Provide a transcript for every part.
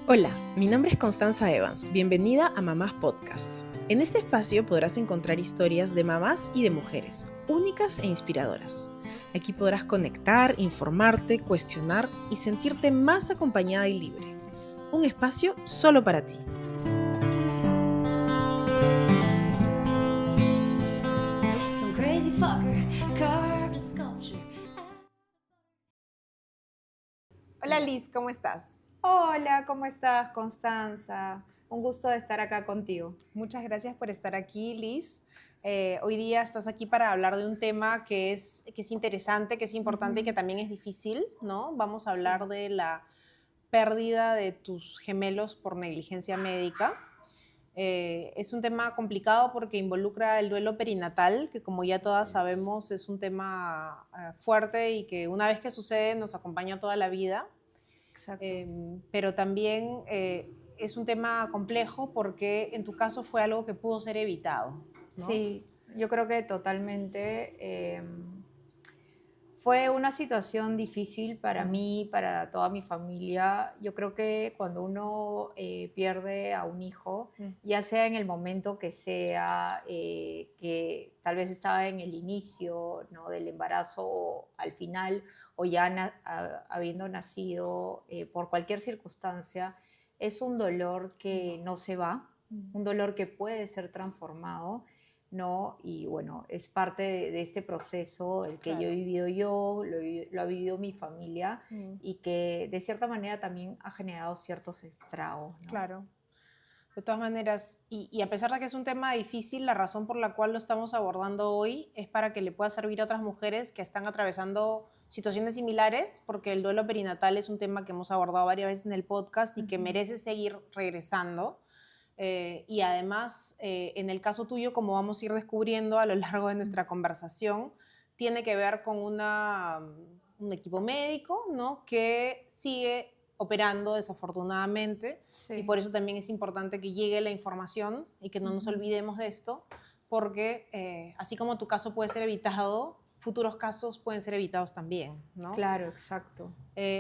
Hola, mi nombre es Constanza Evans. Bienvenida a Mamás Podcast. En este espacio podrás encontrar historias de mamás y de mujeres, únicas e inspiradoras. Aquí podrás conectar, informarte, cuestionar y sentirte más acompañada y libre. Un espacio solo para ti. Some crazy fucker carved a sculpture. Hola Liz, ¿cómo estás? Hola, ¿cómo estás, Constanza? Un gusto de estar acá contigo. Muchas gracias por estar aquí, Liz. Hoy día estás aquí para hablar de un tema que es interesante, que es importante y que también es difícil, ¿no? Vamos a hablar de la pérdida de tus gemelos por negligencia médica. Es un tema complicado porque involucra el duelo perinatal, que como ya todas sabemos es un tema fuerte y que una vez que sucede nos acompaña toda la vida. Exacto. Pero también es un tema complejo porque en tu caso fue algo que pudo ser evitado, ¿no? Sí, yo creo que totalmente. Fue una situación difícil para mí, para toda mi familia. Yo creo que cuando uno pierde a un hijo, ya sea en el momento que sea, que tal vez estaba en el inicio, ¿no?, del embarazo o al final, o ya habiendo nacido, por cualquier circunstancia, es un dolor que no se va, un dolor que puede ser transformado, ¿no? Y bueno, es parte de este proceso el que yo he Claro. vivido lo ha vivido mi familia y que de cierta manera también ha generado ciertos estragos, ¿no? Claro. De todas maneras, y a pesar de que es un tema difícil, la razón por la cual lo estamos abordando hoy es para que le pueda servir a otras mujeres que están atravesando situaciones similares, porque el duelo perinatal es un tema que hemos abordado varias veces en el podcast y que merece seguir regresando. Y además, en el caso tuyo, como vamos a ir descubriendo a lo largo de nuestra conversación, tiene que ver con un equipo médico, ¿no?, que sigue operando desafortunadamente, y por eso también es importante que llegue la información y que no nos olvidemos de esto, porque así como tu caso puede ser evitado, futuros casos pueden ser evitados también, ¿no? Claro, exacto.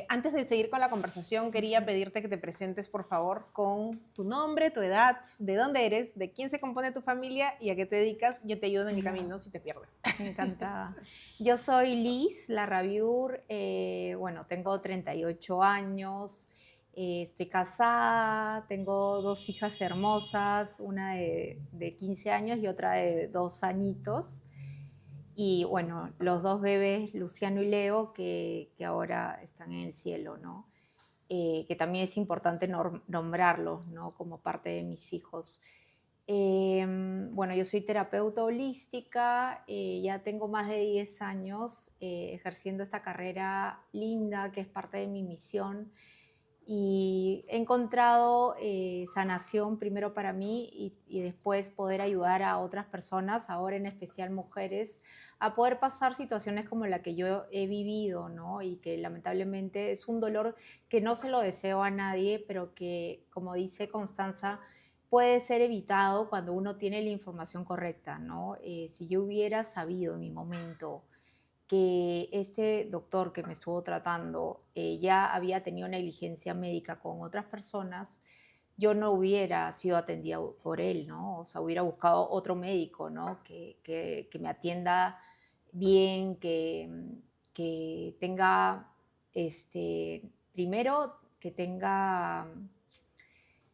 Antes de seguir con la conversación, quería pedirte que te presentes, por favor, con tu nombre, tu edad, de dónde eres, de quién se compone tu familia y a qué te dedicas. Yo te ayudo en el camino si te pierdes. Encantada. Yo soy Liz Larrabiur, bueno, tengo 38 años, estoy casada, tengo dos hijas hermosas, una de 15 años y otra de 2 añitos. Y bueno, los dos bebés, Luciano y Leo, que ahora están en el cielo, ¿no? Que también es importante nombrarlos, ¿no?, como parte de mis hijos. Bueno, yo soy terapeuta holística, ya tengo más de 10 años ejerciendo esta carrera linda que es parte de mi misión, y he encontrado sanación primero para mí y después poder ayudar a otras personas, ahora en especial mujeres, a poder pasar situaciones como la que yo he vivido, ¿no? Y que lamentablemente es un dolor que no se lo deseo a nadie, pero que, como dice Constanza, puede ser evitado cuando uno tiene la información correcta, ¿no? Si yo hubiera sabido en mi momento que este doctor que me estuvo tratando ya había tenido negligencia médica con otras personas, yo no hubiera sido atendida por él, ¿no? O sea, hubiera buscado otro médico, ¿no? Que me atienda bien, que tenga, primero, que tenga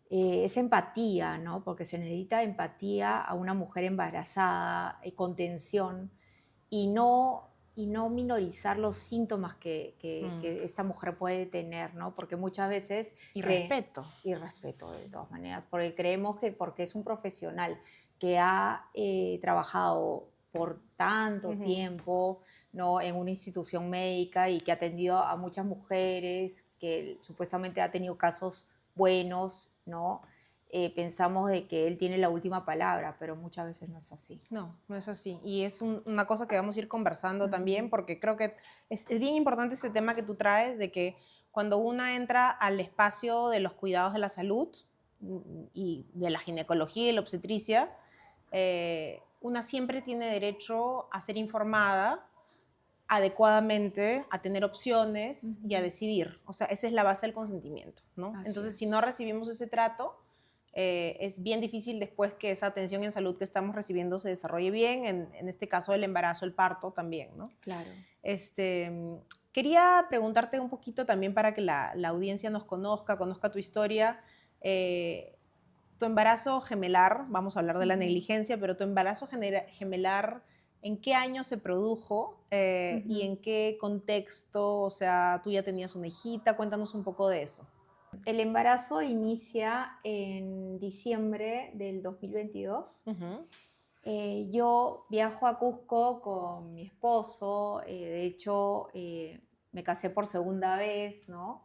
esa empatía, ¿no? Porque se necesita empatía a una mujer embarazada, contención, y no minorizar los síntomas que esta mujer puede tener, ¿no? Porque muchas veces Y respeto. y respeto de todas maneras, porque creemos que porque es un profesional que ha trabajado por tanto tiempo, ¿no?, en una institución médica y que ha atendido a muchas mujeres, que supuestamente ha tenido casos buenos, ¿no? Pensamos de que él tiene la última palabra, pero muchas veces no es así. No, no es así. Y es una cosa que vamos a ir conversando también, porque creo que es bien importante este tema que tú traes, de que cuando una entra al espacio de los cuidados de la salud y de la ginecología y la obstetricia, una siempre tiene derecho a ser informada, adecuadamente a tener opciones y a decidir. O sea, esa es la base del consentimiento, ¿no? Así Entonces, es. si no recibimos ese trato, es bien difícil después que esa atención en salud que estamos recibiendo se desarrolle bien, en este caso el embarazo, el parto también, ¿no? Claro. Quería preguntarte un poquito también para que la audiencia nos conozca tu historia. Tu embarazo gemelar, vamos a hablar de la negligencia, pero tu embarazo gemelar, ¿en qué año se produjo y en qué contexto? O sea, tú ya tenías una hijita, cuéntanos un poco de eso. El embarazo inicia en diciembre del 2022. Yo viajo a Cusco con mi esposo, de hecho me casé por segunda vez, ¿no?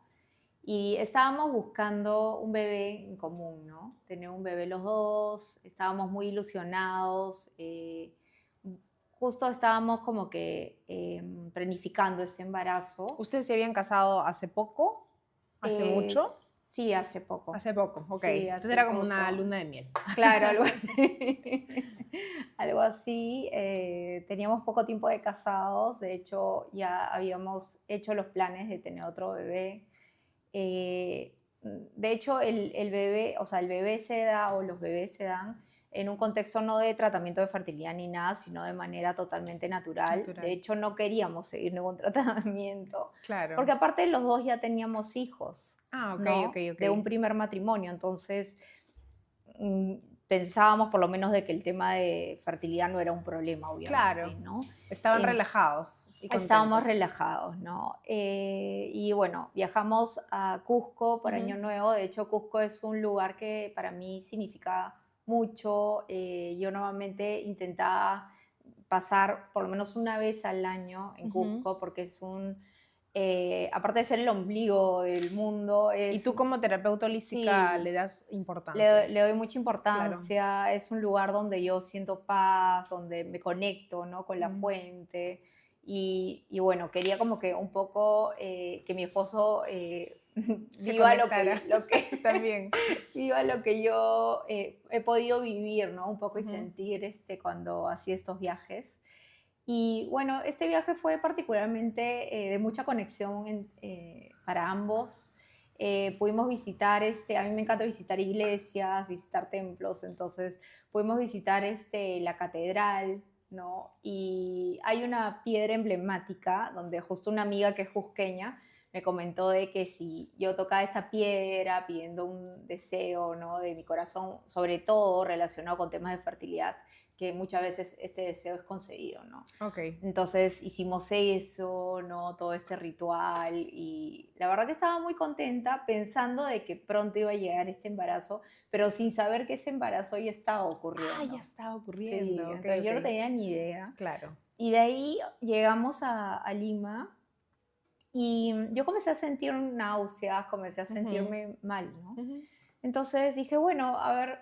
Y estábamos buscando un bebé en común, ¿no? Tener un bebé los dos, estábamos muy ilusionados, justo estábamos como que planificando este embarazo. ¿Ustedes se habían casado hace poco? ¿Hace mucho? Sí, hace poco. Hace poco, ok. Sí, Entonces hace era como una poco. luna de miel. Claro, algo así. Algo así. Teníamos poco tiempo de casados, de hecho ya habíamos hecho los planes de tener otro bebé. De hecho, el bebé, o sea, el bebé se da o los bebés se dan en un contexto no de tratamiento de fertilidad ni nada, sino de manera totalmente natural. De hecho, no queríamos seguir ningún tratamiento, Claro. porque aparte los dos ya teníamos hijos, Ah, ok, ¿no? ok. De un primer matrimonio, entonces pensábamos por lo menos de que el tema de fertilidad no era un problema, obviamente, Claro. ¿no? Estaban relajados y Estábamos contentos. relajados, ¿no? Y bueno, viajamos a Cusco por Año Nuevo. De hecho, Cusco es un lugar que para mí significa mucho. Yo normalmente intentaba pasar por lo menos una vez al año en Cusco porque es aparte de ser el ombligo del mundo, Y tú como terapeuta holística Sí. le das importancia. Le doy mucha importancia, es un lugar donde yo siento paz, donde me conecto, ¿no? Con la fuente. Y bueno, quería como que un poco que mi esposo Se viva conectara. También. viva lo que yo he podido vivir, ¿no? Un poco y sentir cuando hacía estos viajes. Y bueno, este viaje fue particularmente de mucha conexión para ambos. Pudimos visitar, a mí me encanta visitar iglesias, visitar templos, entonces pudimos visitar la catedral, ¿no? Y hay una piedra emblemática donde justo una amiga que es cusqueña me comentó de que si yo tocaba esa piedra pidiendo un deseo, ¿no? De mi corazón, sobre todo relacionado con temas de fertilidad, que muchas veces este deseo es concedido, ¿no? Ok. Entonces hicimos eso, ¿no? Todo este ritual y la verdad que estaba muy contenta pensando de que pronto iba a llegar este embarazo, pero sin saber que ese embarazo ya estaba ocurriendo. Ah, ya estaba Sí, ocurriendo. entonces yo no tenía ni idea. Claro. Y de ahí llegamos a Lima y yo comencé a sentir náuseas, comencé a sentirme mal, ¿no? Entonces dije, bueno, a ver,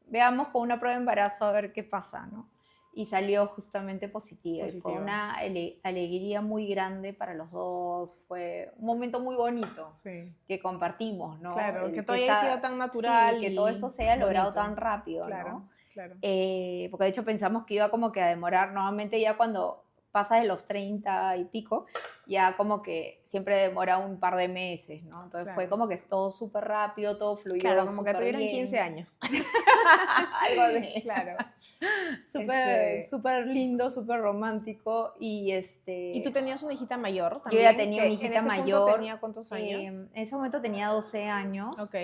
veamos con una prueba de embarazo a ver qué pasa, ¿no? Y salió justamente positiva. Y fue una alegría muy grande para los dos. Fue un momento muy bonito que compartimos, ¿no? Claro, que todo haya sido tan natural. Sí, que todo esto se haya logrado tan rápido, Claro, ¿no? claro. Porque de hecho pensamos que iba como que a demorar. Normalmente ya cuando pasa de los 30 y pico, ya como que siempre demora un par de meses, ¿no? Entonces fue como que todo súper rápido, todo fluyó. Claro, como que tuvieran bien. 15 años. Algo así. Claro. Súper lindo, súper romántico. ¿Y tú tenías una hijita mayor Yo también? ya tenía una ¿En hijita ese mayor. punto tenía cuántos años? En ese momento tenía 12 años. Ok.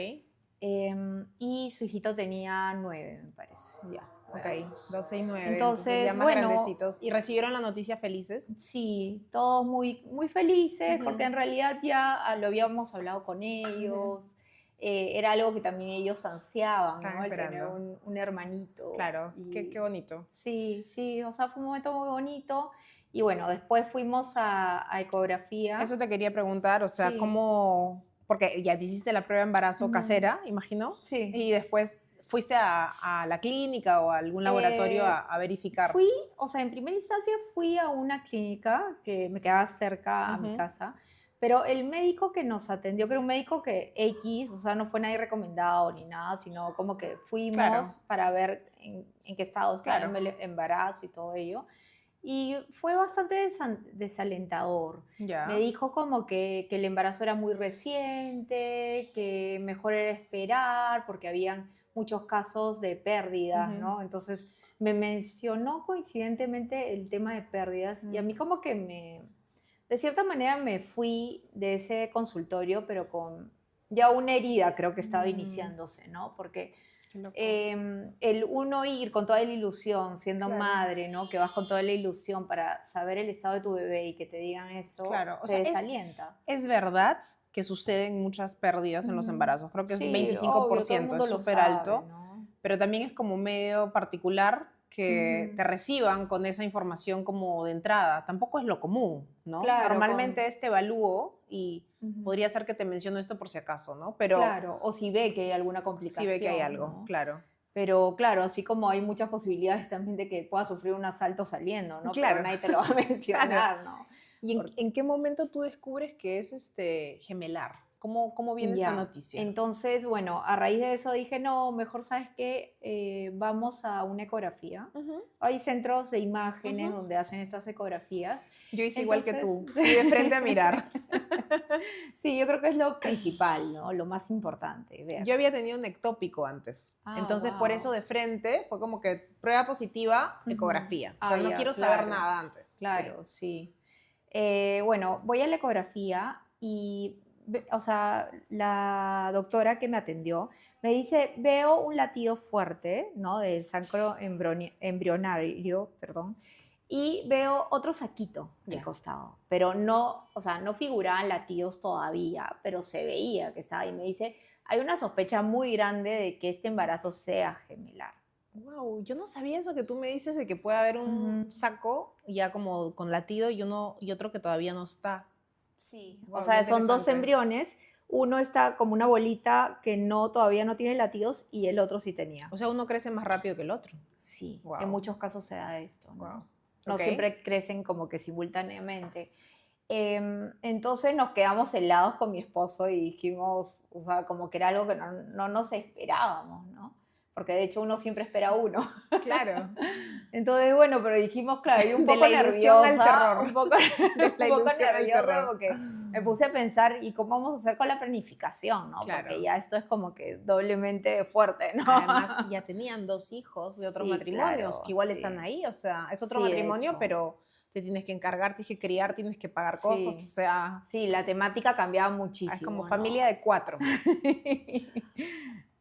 Y su hijito tenía 9, me parece. Ya, ok. 12 y 9. Entonces, ya más bueno, grandecitos. ¿Y recibieron la noticia felices? Sí, todos muy, muy felices, porque en realidad ya lo habíamos hablado con ellos. Era algo que también ellos ansiaban, Estaban ¿no? El tener esperando. un hermanito. Claro, qué bonito. Sí, sí, o sea, fue un momento muy bonito. Y bueno, después fuimos a ecografía. Eso te quería preguntar, o sea, Sí. ¿cómo...? Porque ya te hiciste la prueba de embarazo casera, imagino. Sí. Y después fuiste a la clínica o a algún laboratorio a verificar. En primera instancia fui a una clínica que me quedaba cerca a mi casa, pero el médico que nos atendió, que era un médico que X, o sea, no fue nadie recomendado ni nada, sino como que fuimos para ver en qué estado estaba el embarazo y todo ello. Y fue bastante desalentador. Ya. Me dijo como que el embarazo era muy reciente, que mejor era esperar porque habían muchos casos de pérdidas, Ujú. ¿no? Entonces me mencionó coincidentemente el tema de pérdidas y a mí Mm. como que de cierta manera me fui de ese consultorio, pero con ya una herida creo que estaba Mm, iniciándose, ¿no? Porque qué loco. el uno ir con toda la ilusión, siendo Claro, madre, ¿no? Que vas con toda la ilusión para saber el estado de tu bebé y que te digan eso, claro. O te sea, desalienta. es verdad que suceden muchas pérdidas en los Ujú. embarazos. Creo que es Sí, obvio, todo el 25%, mundo es lo súper sabe, alto, ¿no? pero también es como medio particular que Ujú. te reciban con esa información como de entrada. Tampoco es lo común, ¿no? Claro, Normalmente te evalúo y ujú. podría ser que te menciono esto por si acaso, ¿no? Pero Claro, o si ve que hay alguna sí ve que hay complicación, algo, ¿no? claro. Pero claro, así como hay muchas posibilidades también de que pueda sufrir un asalto saliendo, ¿no? Pero Claro, nadie te lo va a claro. mencionar, ¿no? ¿Y Por- en qué momento tú descubres que es gemelar? ¿Cómo viene esta Ya, noticia? entonces, bueno, a raíz de eso dije, no, mejor sabes que vamos a una ecografía. Ujú, Hay centros de imágenes ujú. donde hacen estas ecografías. Yo hice igual que Entonces, tú, fui de frente a mirar. sí, yo creo que es lo principal, ¿no? Lo más importante, ver. Yo había tenido un ectópico antes, Ah, entonces por eso wow. de frente fue como que prueba positiva, ecografía. O sea, Ah, no ya, quiero saber claro, nada antes. Sí. claro, sí. Bueno, voy a la ecografía y, o sea, la doctora que me atendió me dice, veo un latido fuerte, ¿no? Del sacro embrionario, perdón, y veo otro saquito al Ya. costado, pero no, o sea, no figuraban latidos todavía, pero se veía que estaba, y me dice, hay una sospecha muy grande de que este embarazo sea gemelar. Wow, yo no sabía eso que tú me dices de que puede haber un Ujú. saco ya como con latido y uno y otro que todavía no está. Sí, o Wow, qué sea, son dos interesante. embriones. Uno está como una bolita que no todavía no tiene latidos y el otro sí tenía. O sea, uno crece más rápido que el otro. Sí, en Wow, muchos casos se da esto, wow. ¿no? No Ok. siempre crecen como que simultáneamente. Entonces nos quedamos helados con mi esposo y dijimos, o sea, como que era algo que no nos esperábamos, ¿no? Porque de hecho uno siempre espera uno. Claro. Entonces, bueno, pero dijimos, claro, y un De poco la ilusión al nerviosa, terror. un poco, De la un poco ilusión al nerviosa terror. porque me puse a pensar, ¿y cómo vamos a hacer con la planificación, no? Porque Claro. ya esto es como que doblemente fuerte, ¿no? Además, ya tenían dos hijos de otros Sí, matrimonios claro, que igual están sí. ahí. O sea, es otro Sí, de matrimonio, hecho, pero te tienes que encargar, tienes que criar, tienes que pagar cosas. O sí. sea, Sí, la temática cambiaba es como muchísimo, familia ¿no? de 4.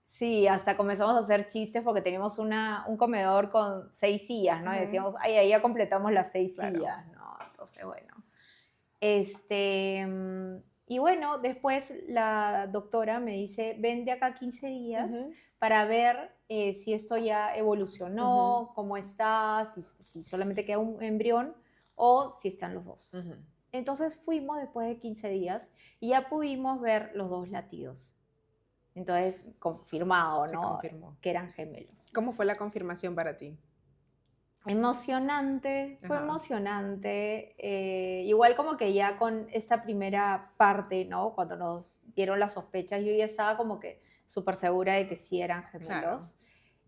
Sí, hasta comenzamos a hacer chistes porque teníamos un comedor con 6 sillas, ¿no? Y Ujú, decíamos, ay, ahí ya completamos las seis claro. sillas, ¿no? Entonces, bueno. Y bueno, después la doctora me dice, ven de acá 15 días Ujú, para ver si esto ya ujú, evolucionó, cómo está, si solamente queda un embrión o si están los dos. ujú. Entonces fuimos después de 15 días y ya pudimos ver los dos latidos. Entonces, confirmado, Se ¿no? confirmó. Que eran gemelos. ¿Cómo fue la confirmación para ti? Emocionante, fue Ajá, emocionante. Igual como que ya con esta primera parte, ¿no? Cuando nos dieron las sospechas, yo ya estaba como que súper segura de que sí eran claro, gemelos.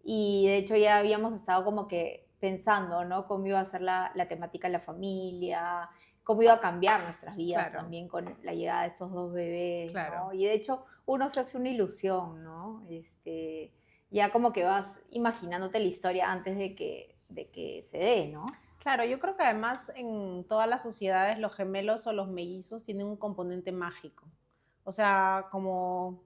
Y de hecho ya habíamos estado como que pensando, ¿no? Cómo iba a ser la temática en la familia, cómo iba a cambiar nuestras vidas claro, también con la llegada de estos dos bebés, claro. ¿no? Y de hecho uno se hace una ilusión, ¿no? Ya como que vas imaginándote la historia antes de que se dé, ¿no? Claro, yo creo que además en todas las sociedades los gemelos o los mellizos tienen un componente mágico. O sea, como,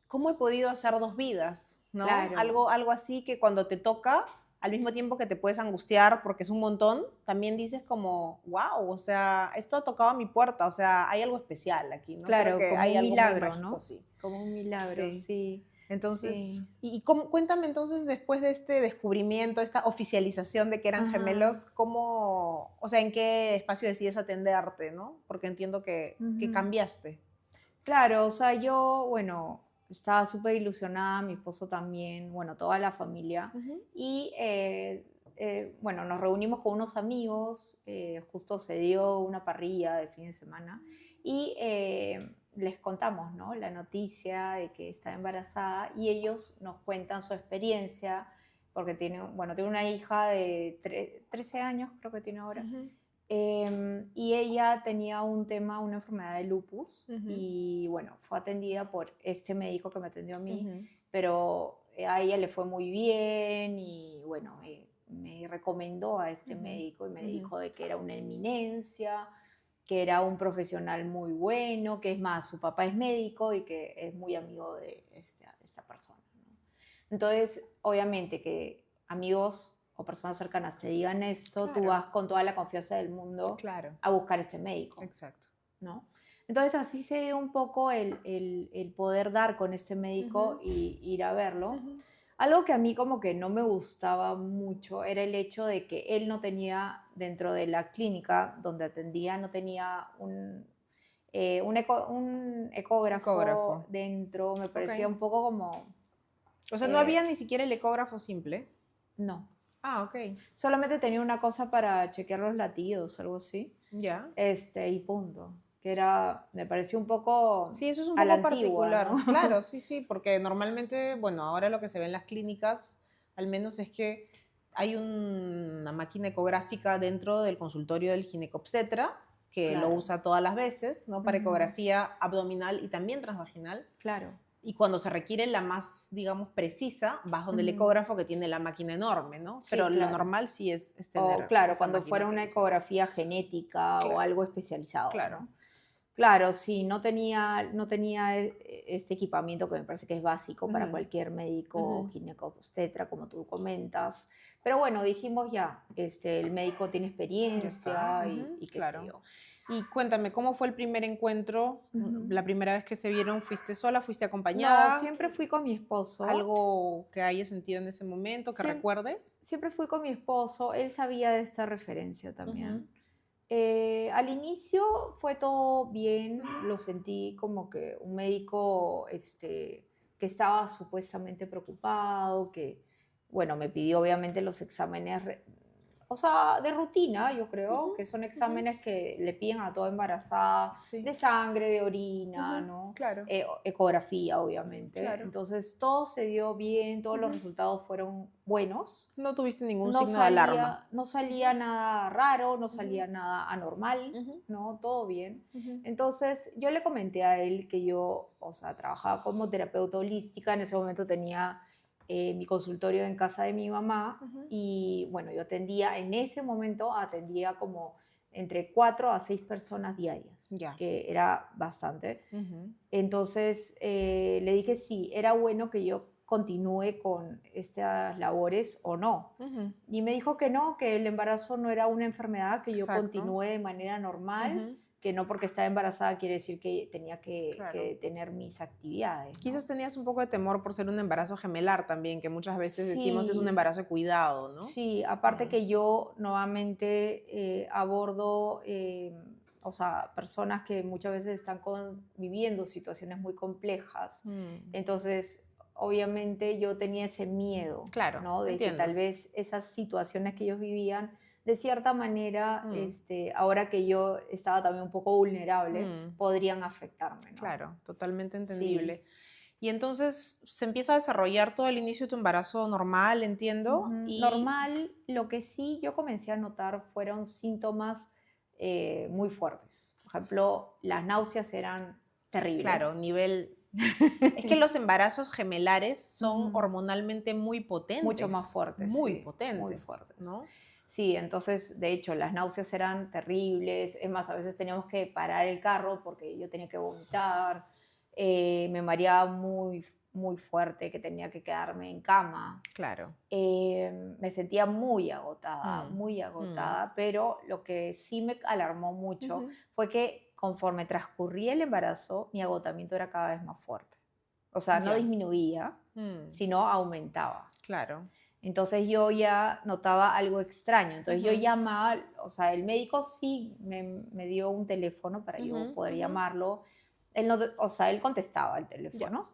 ¿cómo he podido hacer dos vidas? ¿No? Claro. Algo así que cuando te toca, al mismo tiempo que te puedes angustiar porque es un montón, también dices como, wow, o sea, esto ha tocado a mi puerta, o sea, hay algo especial aquí, ¿no? Creo Claro, que como hay un algo muy milagro, mágico, ¿no? sí. Como un milagro, Sí. sí, Entonces, sí. cuéntame entonces, después de este descubrimiento, esta oficialización de que eran Ajá. gemelos, ¿cómo, o sea, en qué espacio decides atenderte, ¿no? Porque entiendo que Ujú. cambiaste. Claro, o sea, yo, bueno, estaba súper ilusionada, mi esposo también, bueno, toda la familia. Ujú, Y bueno, nos reunimos con unos amigos, justo se dio una parrilla de fin de semana y les contamos, ¿no? La noticia de que estaba embarazada y ellos nos cuentan su experiencia, porque tiene una hija de 13 años, creo que tiene ahora. Ujú, Y ella tenía una enfermedad de lupus, ujú, y bueno, fue atendida por este médico que me atendió a mí, ujú, pero a ella le fue muy bien y bueno, me recomendó a este ujú, médico y me ujú. dijo de que era una eminencia, que era un profesional muy bueno, que es más, su papá es médico y que es muy amigo de esta persona, ¿no? Entonces, obviamente que amigos o personas cercanas te digan esto, tú Claro, vas con toda la confianza del mundo claro, a buscar este médico, exacto. ¿no? Entonces así se dio un poco el poder dar con este médico Ujú, y ir a verlo. ujú. Algo que a mí como que no me gustaba mucho era el hecho de que él no tenía, dentro de la clínica donde atendía, no tenía un Ecógrafo. ecógrafo dentro. Me Ok. parecía un poco como, O sea, no había eh, ni siquiera el ecógrafo simple. no, Ah, ok. solamente tenía una cosa para chequear los latidos, algo así, Ya. y punto. Que era, me pareció un poco Sí, eso es un a la poco antigua, ¿no? particular. Claro, sí, sí, porque normalmente, bueno, ahora lo que se ve en las clínicas, al menos es que hay una máquina ecográfica dentro del consultorio del ginecobstetra, que lo Claro, usa todas las veces, ¿no? Para ujú, ecografía abdominal y también transvaginal. claro, Y cuando se requiere la más, digamos, precisa, vas donde el ujú, ecógrafo que tiene la máquina enorme, ¿no? Pero sí, lo claro. normal sí es O tener claro, esa cuando máquina fuera que una dices. ecografía genética o Claro, algo especializado, claro. ¿no? Claro, sí, no tenía este equipamiento que me parece que es básico para Ujú, cualquier médico ujú. ginecobstetra, como tú comentas. Pero bueno, dijimos ya, el médico tiene Ya está, experiencia y, ujú, y qué sé claro. yo. Y cuéntame, ¿cómo fue el primer encuentro? Ujú. La primera vez que se vieron, ¿fuiste sola, fuiste No, acompañada? siempre fui con mi esposo. ¿Algo que hayas sentido en ese momento, que Siem- recuerdes? Siempre fui con mi esposo. Él sabía de esta referencia Ujú, también. Al inicio fue todo bien, ujú. lo sentí como que un médico que estaba supuestamente preocupado, que, bueno, me pidió obviamente los exámenes, o sea, de rutina, yo creo, Ujú, que son ujú. exámenes que le piden a toda embarazada, Sí, de sangre, de orina, ujú, ¿no? claro, Ecografía, obviamente. claro. Entonces, todo se dio bien, todos los Ujú. resultados fueron buenos. No tuviste ningún No signo de alarma. salía, no salía Ujú, nada raro, no ujú, salía nada anormal, ujú, ¿no? Todo bien. ujú. Entonces, yo le comenté a él que yo, o sea, trabajaba como terapeuta holística. En ese momento tenía mi consultorio en casa de mi mamá Ujú. y, bueno, en ese momento atendía como entre 4 a 6 personas diarias, Ya. que era bastante. Ujú, Entonces le dije sí, era bueno que yo continúe con estas labores o no. ujú. Y me dijo que no, que el embarazo no era una enfermedad, que yo Exacto. continúe de manera normal, Ujú, que no porque estaba embarazada quiere decir que tenía claro. que tener mis actividades, ¿no? Quizás tenías un poco de temor por ser un embarazo gemelar también, que muchas veces decimos es un Sí, embarazo de cuidado, ¿no? sí, aparte Mm, que yo nuevamente abordo, o sea, personas que muchas veces están viviendo situaciones muy complejas. mm. Entonces, obviamente yo tenía ese miedo, Claro, ¿no? De que tal entiendo. vez esas situaciones que ellos vivían, de cierta manera, Mm, ahora que yo estaba también un poco vulnerable, mm, podrían afectarme, ¿no? claro, totalmente Sí. entendible. Y entonces se empieza a desarrollar todo el inicio de tu embarazo normal, entiendo, Ujú. y Normal, lo que sí yo comencé a notar fueron síntomas muy fuertes. Por ejemplo, las náuseas eran claro, terribles. nivel. Es que los embarazos gemelares son Ujú. hormonalmente Mucho más fuertes, muy sí, muy potentes, fuertes. ¿no? Sí, entonces, de hecho, las náuseas eran terribles. Es más, a veces teníamos que parar el carro porque yo tenía que vomitar. Me mareaba muy, muy fuerte, que tenía que quedarme en cama. Claro. Me sentía Mm, muy mm, agotada, pero lo que sí me alarmó mucho ujú. fue que conforme transcurría el embarazo, mi agotamiento era cada vez más fuerte. O sea, no Ya. disminuía, Mm, sino aumentaba. claro. Entonces yo ya notaba algo extraño. Entonces yo Ujú, llamaba, o sea, el médico sí me dio un teléfono para ujú, yo poder ujú. llamarlo. Él no, o sea, él contestaba el Ya. teléfono.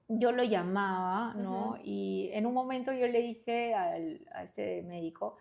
Yo lo llamaba, ¿no? Ujú, Y en un momento yo le dije a este médico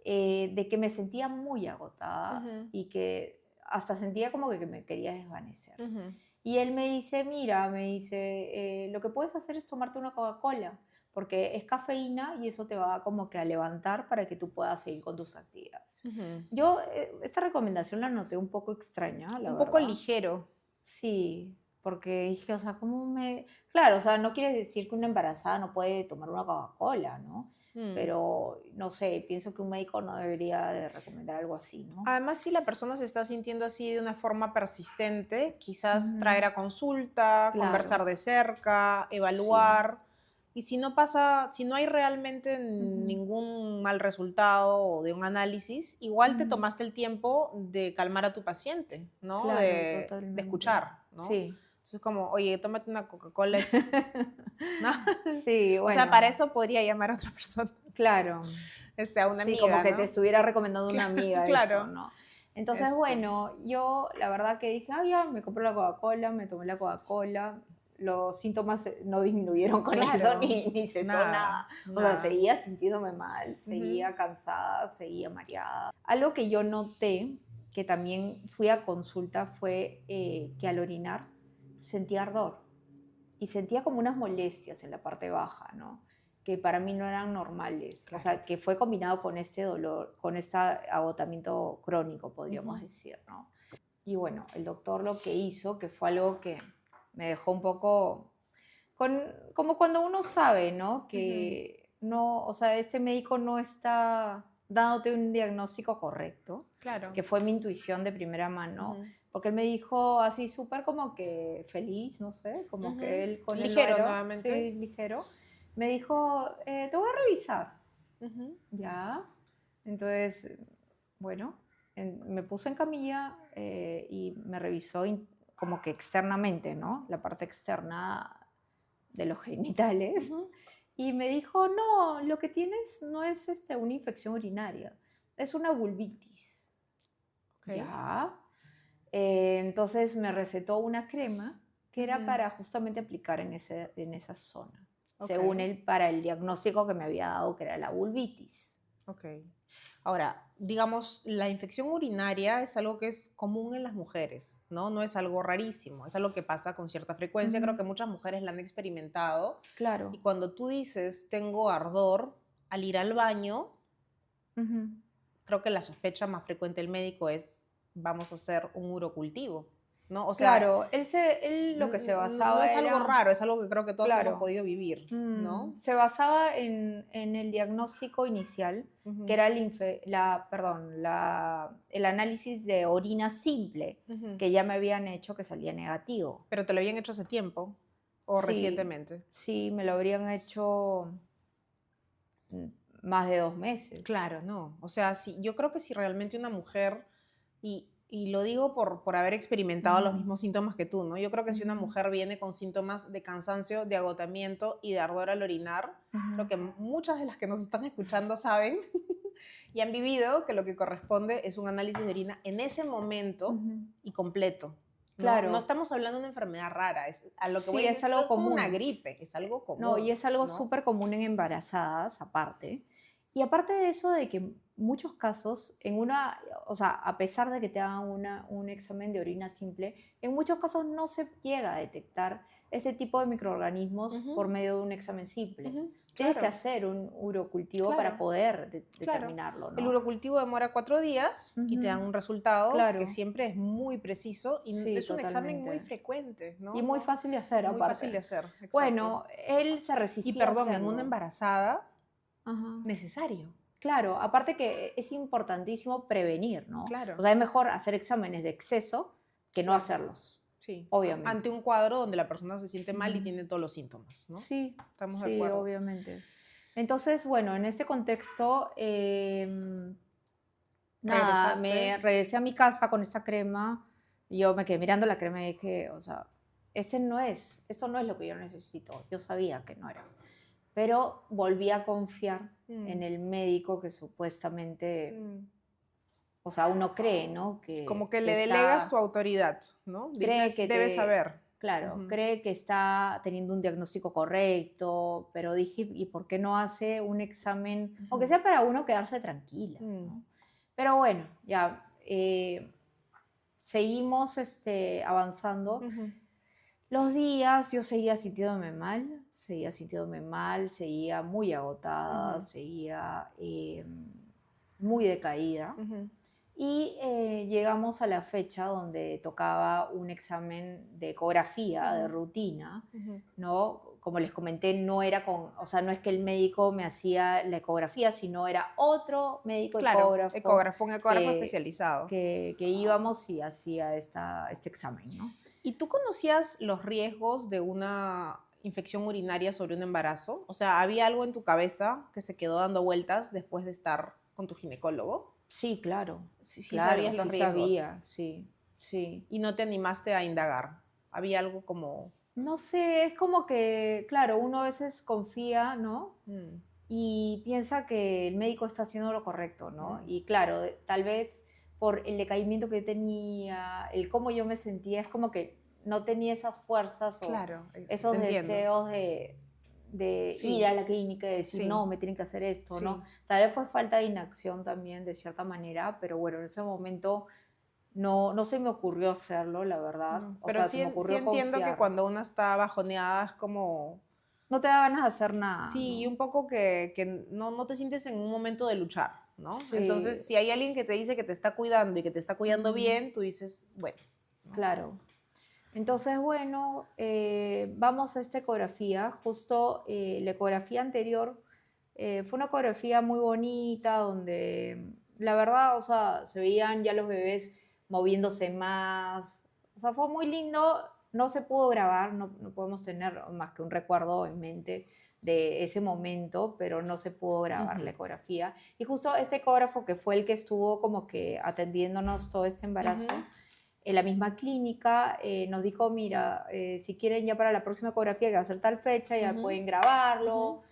de que me sentía muy agotada ujú, y que hasta sentía como que me quería desvanecer. ujú. Y él me dice, mira, me dice, lo que puedes hacer es tomarte una Coca-Cola, porque es cafeína y eso te va como que a levantar para que tú puedas seguir con tus actividades. Yo esta recomendación la noté un poco extraña, la Un poco verdad. ligero. Sí, porque dije, o sea, ¿cómo me...? Claro, o sea, no quiere decir que una embarazada no puede tomar una Coca-Cola, ¿no? Mm. Pero, no sé, pienso que un médico no debería de recomendar algo así, ¿no? Además, si la persona se está sintiendo así de una forma persistente, quizás Ujú, traer a consulta, conversar claro, de cerca, sí. evaluar. Y si no pasa, si no hay realmente Ujú, ningún mal resultado o de un análisis, igual te ujú, tomaste el tiempo de calmar a tu paciente, ¿no? claro, De totalmente. escuchar, ¿no? Sí. Entonces, como, oye, tómate una Coca-Cola, ¿no? Sí, O sea, para bueno, eso podría llamar a otra persona, claro. a una Sí, como amiga, que te ¿no? estuviera recomendando una amiga eso, Claro. ¿no? Entonces, bueno, yo la verdad que dije, ah, ya, me compré la Coca-Cola, me tomé la Coca-Cola, los síntomas no disminuyeron con eso, Claro, ni cesó nada. nada, O sea, nada. seguía sintiéndome mal, Ujú. seguía cansada, seguía mareada. Algo que yo noté, que también fui a consulta, fue que al orinar sentía ardor y sentía como unas molestias en la parte baja, ¿no? Que para mí no eran normales, o Claro. sea, que fue combinado con este dolor, con este agotamiento crónico, podríamos Ujú. decir, ¿no? Y bueno, el doctor lo que hizo, que fue algo que me dejó un poco, como cuando uno sabe, ¿no? Ujú. Que no, o sea, este médico no está dándote un diagnóstico correcto, Claro. que fue mi intuición de primera mano, Ujú. porque él me dijo así súper como que feliz, no sé, como que Ujú. él con él no Ligero era, nuevamente. sí, ligero, me dijo, te voy a revisar, Ujú. ¿ya? Entonces, bueno, me puso en camilla y me revisó como que externamente, ¿no? La parte externa de los genitales. Ujú. Y me dijo, no, lo que tienes no es una infección urinaria, es una vulvitis. Ok. Ya. Entonces me recetó una crema que era Ujú. para justamente aplicar en esa zona, Ok. según él, para el diagnóstico que me había dado, que era la vulvitis. Ok. Ahora, digamos, la infección urinaria es algo que es común en las mujeres, ¿no? No es algo rarísimo, es algo que pasa con cierta frecuencia. Creo Ujú, que muchas mujeres la han experimentado. Y claro. cuando tú dices, tengo ardor al ir al baño, Ujú. creo que la sospecha más frecuente del médico es, vamos a hacer un urocultivo, ¿no? O sea, Claro, él lo que se no basaba es algo era, raro, es algo que creo que todos hemos claro, podido vivir, ¿no? se basaba en el diagnóstico inicial, que Ujú, era el análisis de orina simple, ujú. que ya me habían hecho que salía negativo. Pero te lo habían hecho hace tiempo o Sí, recientemente. sí, me lo habrían hecho mm, más de 2 meses. Claro, no. O sea, sí, yo creo que si realmente una mujer, y lo digo por haber experimentado los Ujú, mismos síntomas que tú, ¿no? Yo creo que si una ujú, mujer viene con síntomas de cansancio, de agotamiento y de ardor al orinar, creo ujú, que muchas de las que nos están escuchando saben y han vivido que lo que corresponde es un análisis de orina en ese momento ujú. y completo, ¿no? No Claro, estamos hablando de una enfermedad rara, a lo que voy sí, a es decir es algo como una común. gripe, es algo No, y común, es algo ¿no? súper común en embarazadas, aparte. Y aparte de eso, de que en muchos casos, o sea, a pesar de que te hagan un examen de orina simple, en muchos casos no se llega a detectar ese tipo de microorganismos por Ujú, medio de un examen simple. ujú, Tienes que claro. hacer un urocultivo para Claro, poder claro. determinarlo, El ¿no? urocultivo demora 4 días y te Ujú, dan un resultado que claro, siempre es muy preciso y sí, es un examen muy totalmente. frecuente, Y ¿no? muy No, fácil de hacer, muy fácil de aparte. hacer, exacto. Bueno, él se Y resistía a perdón, en una hacerlo. embarazada, Ajá. necesario, Claro, aparte que es importantísimo prevenir, ¿no? O claro, sea, es mejor hacer exámenes de exceso que no claro, hacerlos, sí. Ante obviamente. un cuadro donde la persona se siente mal y Ujú. tiene todos los síntomas, ¿no? Sí, Estamos de sí, acuerdo. obviamente. Entonces, bueno, en este contexto, nada, Regresaste. me regresé a mi casa con esta crema y yo me quedé mirando la crema y dije, o sea, esto no es lo que yo necesito. Yo sabía que no era. Pero volví a confiar en Mm, el médico que supuestamente, mm. o sea, uno cree, ¿no? Como que Que le delegas tu está, autoridad, ¿no? cree Dices, que debes te, saber. claro, Ujú, cree que está teniendo un diagnóstico correcto, pero dije, ¿y por qué no hace un examen, aunque ujú, sea para uno quedarse tranquila, mm, ¿no? Pero bueno, ya, seguimos avanzando. ujú. Los días yo seguía sintiéndome mal, seguía sintiéndome mal, seguía muy agotada, Ujú. seguía muy decaída. Ujú. Y llegamos a la fecha donde tocaba un examen de ecografía, de Ujú. rutina, Ujú. ¿no? Como les comenté, no era o sea, no es que el médico me hacía la ecografía, sino era otro médico Claro, ecógrafo ecógrafo, un ecógrafo que, especializado. que íbamos y hacía este examen, ¿no? ¿Y tú conocías los riesgos de una infección urinaria sobre un embarazo? O sea, ¿había algo en tu cabeza que se quedó dando vueltas después de estar con tu ginecólogo? Sí, Sí claro, sabías los sí riesgos sabía, sí, sí. y no te animaste a indagar. Había algo como... No sé, es como que, claro, uno a veces confía, ¿no? mm, Y piensa que el médico está haciendo lo correcto, ¿no? mm, Y claro, tal vez por el decaimiento que yo tenía, el cómo yo me sentía, es como que no tenía esas fuerzas o claro, te esos entiendo. deseos de ir a Sí, la clínica y decir, no, sí, me tienen que hacer esto, ¿no? sí. Tal vez fue falta de inacción también, de cierta manera, pero bueno, en ese momento no se me ocurrió hacerlo, la verdad. No, O pero sea, se sí, me sí ocurrió entiendo que confiar. cuando una está bajoneada es como... No te da ganas de hacer nada, Sí, y ¿no? un poco que no te sientes en un momento de luchar, ¿no? Sí. Entonces, si hay alguien que te dice que te está cuidando y que te está cuidando Ujú. bien, tú dices, bueno, ¿no? Claro. Entonces, bueno, vamos a esta ecografía. Justo la ecografía anterior fue una ecografía muy bonita, donde la verdad, o sea, se veían ya los bebés moviéndose más. O sea, fue muy lindo. No se pudo grabar, no podemos tener más que un recuerdo en mente de ese momento, pero no se pudo grabar la Ujú, ecografía. Y justo este ecógrafo que fue el que estuvo como que atendiéndonos todo este embarazo, ujú, en la misma clínica, nos dijo, mira, si quieren ya para la próxima ecografía que va a ser tal fecha, ya ujú, pueden ujú. grabarlo,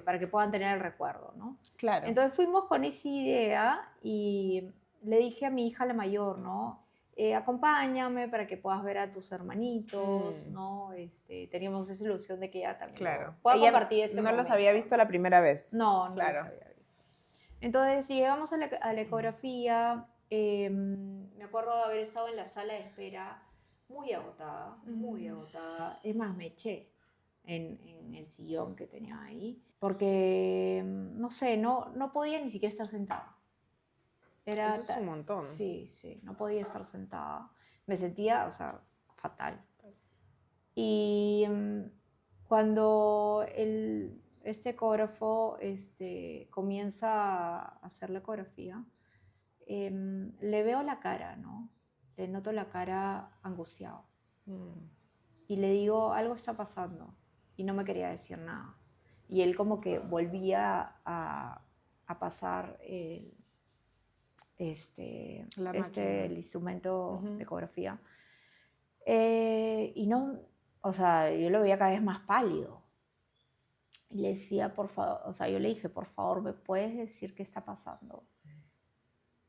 para que puedan tener el recuerdo, ¿no? Claro. Entonces fuimos con esa idea y le dije a mi hija la mayor, ¿no? Acompáñame para que puedas ver a tus hermanitos, Mm, ¿no? Teníamos esa ilusión de que ella también claro. lo pueda Ella compartir ese no los había momento, visto ¿no? la primera vez. No los Claro. había visto. Entonces llegamos a la ecografía, me acuerdo de haber estado en la sala de espera muy Mm, agotada. Es más, me eché en el sillón que tenía ahí, porque, no sé, no podía ni siquiera estar sentada. eso es un montón. Sí, sí, no podía estar sentada. Me sentía, o sea, fatal. Y cuando este ecógrafo comienza a hacer la ecografía, le veo la cara, ¿no? Le noto la cara angustiado. Mm, Y le digo, algo está pasando. Y no me quería decir nada. Y él como que volvía a pasar la máquina. el instrumento de Ujú. ecografía. Y no, o sea, yo lo veía cada vez más pálido. Y le decía, por favor, o sea, yo le dije, por favor, ¿me puedes decir qué está pasando?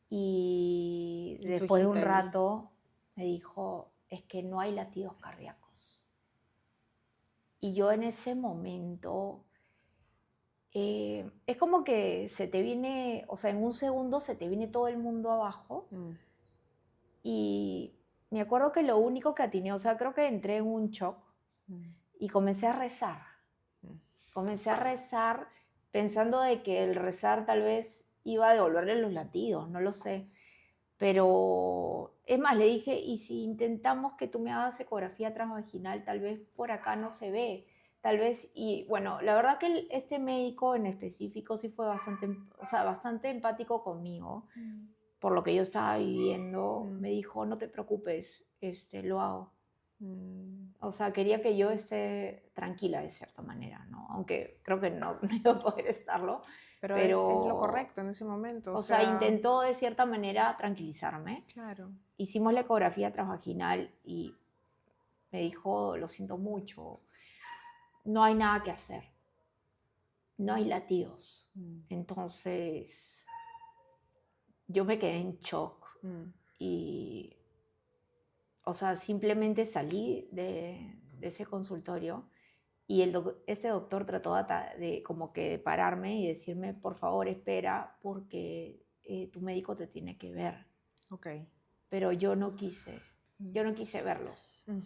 Y Y tu después de hijita un ahí. rato me dijo, es que no hay latidos cardíacos. Y yo en ese momento, es como que se te viene, o sea, en un segundo se te viene todo el mundo abajo. Mm, Y me acuerdo que lo único que atiné, o sea, creo que entré en un shock mm, y comencé a rezar. mm. Comencé a rezar pensando de que el rezar tal vez iba a devolverle los latidos, no lo sé. Pero es más, le dije, ¿y si intentamos que tú me hagas ecografía transvaginal? Tal vez por acá no se ve. Tal vez, y bueno, la verdad que este médico en específico sí fue bastante, o sea, bastante empático conmigo Mm, por lo que yo estaba viviendo. mm, Me dijo, no te preocupes, lo hago. mm. O sea, quería que yo esté tranquila de cierta manera, ¿no? Aunque creo que no iba a poder estarlo, Pero es lo pero, correcto en ese momento, o o sea, sea, intentó de cierta manera tranquilizarme. claro. Hicimos la ecografía transvaginal y me dijo, lo siento mucho, no hay nada que hacer, no hay latidos. Mm, Entonces, yo me quedé en shock mm, y, o sea, simplemente salí de ese consultorio y este doctor trató de como que de pararme y decirme, por favor, espera porque tu médico te tiene que ver. ok. Pero yo no quise verlo. Mm.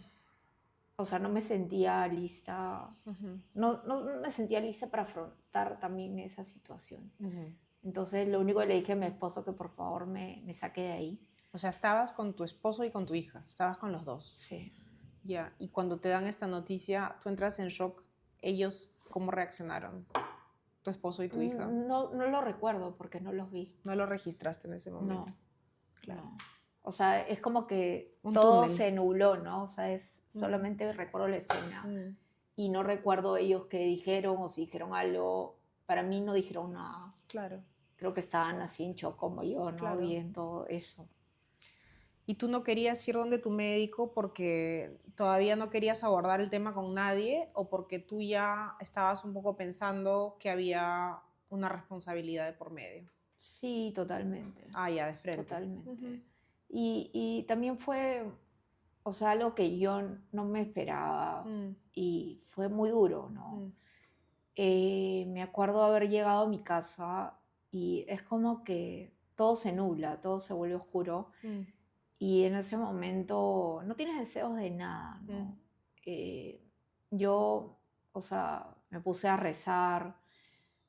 o sea, no me sentía lista, Ujú, no me sentía lista para afrontar también esa situación. ujú. Entonces, lo único que le dije a mi esposo que por favor me saque de ahí. O sea, estabas con tu esposo y con tu hija, estabas con los dos. Sí. Ya, y cuando te dan esta noticia, tú entras en shock, ellos, ¿cómo reaccionaron? Tu esposo y tu hija. No lo recuerdo porque no los vi. No lo registraste en ese momento. No, Claro. no. O sea, es como que Un todo túnel. se nubló, ¿no? O sea, Mm. solamente recuerdo la escena Mm, y no recuerdo ellos qué dijeron o si dijeron algo. Para mí no dijeron nada. claro, Creo que estaban así en shock como yo, ¿no? claro. Viendo eso. Y tú no querías ir donde tu médico porque todavía no querías abordar el tema con nadie o porque tú ya estabas un poco pensando que había una responsabilidad de por medio. Sí, totalmente. Ah, ya, de frente. Totalmente. Ujú. Y también fue, o sea, algo que yo no me esperaba Mm, y fue muy duro, ¿no? mm, Me acuerdo haber llegado a mi casa y es como que todo se nubla, todo se vuelve oscuro mm, y en ese momento no tienes deseos de nada, mm. ¿no? Eh, yo, o sea, me puse a rezar,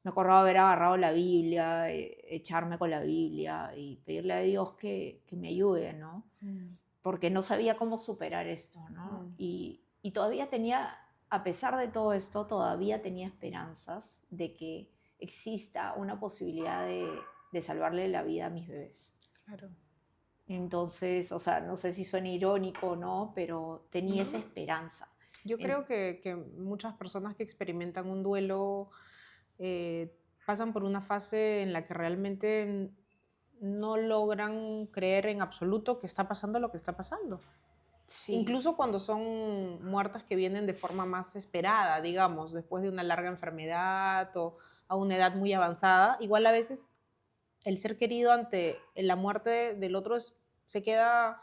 me acuerdo haber agarrado la Biblia, echarme con la Biblia y pedirle a Dios que me ayude, ¿no? Mm, Porque no sabía cómo superar esto, ¿no? mm. Y todavía tenía, a pesar de todo esto, todavía tenía esperanzas de que exista una posibilidad de salvarle la vida a mis bebés. Claro. Entonces, o sea, no sé si suena irónico o no, pero tenía esa esperanza. Yo En- creo que muchas personas que experimentan un duelo pasan por una fase en la que realmente no logran creer en absoluto que está pasando lo que está pasando. sí, Incluso cuando son muertes que vienen de forma más esperada, digamos, después de una larga enfermedad o a una edad muy avanzada, igual a veces el ser querido ante la muerte del otro se queda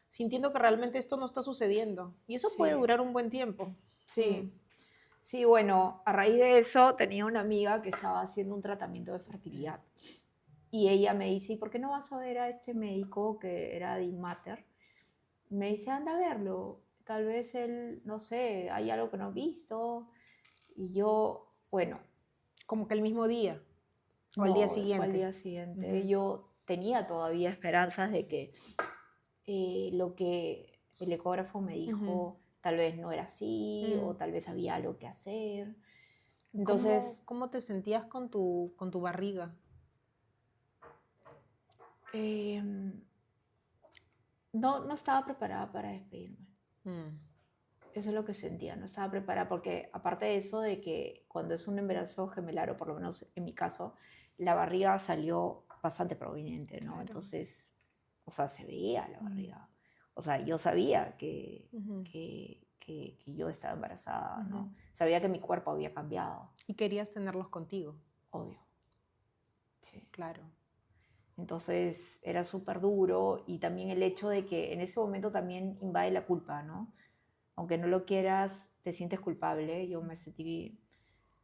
sintiendo que realmente esto no está sucediendo. Y eso puede sí, durar un buen tiempo. Mm, sí. Sí, bueno, a raíz de eso tenía una amiga que estaba haciendo un tratamiento de fertilidad. Y ella me dice, ¿y por qué no vas a ver a este médico que era de Inmater? Me dice, anda a verlo. Tal vez él, no sé, hay algo que no he visto. Y yo, bueno, como que el mismo día o al día no, fue al siguiente. día siguiente. Ujú, Yo tenía todavía esperanzas de que lo que el ecógrafo me ujú, dijo tal vez no era así mm. o tal vez había algo que hacer. ¿Cómo, Entonces, cómo te sentías con tu barriga? em, no estaba preparada para despedirme. Mm, Eso es lo que sentía, no estaba preparada porque aparte de eso de que cuando es un embarazo gemelar, o por lo menos en mi caso, la barriga salió bastante prominente, ¿no? claro. Entonces, o sea, se veía la Mm, barriga. O sea, yo sabía ujú, que yo estaba embarazada, ujú. ¿no? Sabía que mi cuerpo había cambiado, Y querías tenerlos contigo, obvio. Sí. claro. Entonces era súper duro y también el hecho de que en ese momento también invade la culpa, ¿no? Aunque no lo quieras, te sientes culpable. Yo me sentí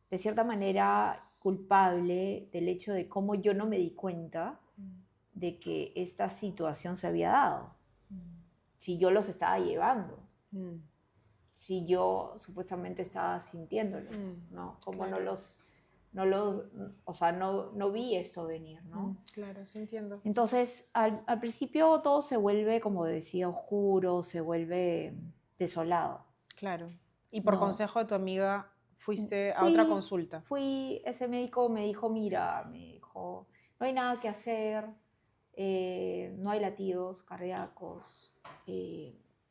de cierta manera culpable del hecho de cómo yo no me di cuenta Mm, de que esta situación se había dado, mm, si yo los estaba llevando, mm, si yo supuestamente estaba mm, sintiéndolos, ¿no? Como claro. o sea, no vi esto venir, ¿no? Claro, sí entiendo. Entonces, al principio todo se vuelve, como decía, oscuro, se vuelve desolado, Claro. Y por ¿no? consejo de tu amiga, fuiste a otra Fui, consulta. ese médico me dijo, mira, no hay nada que hacer, no hay latidos cardíacos,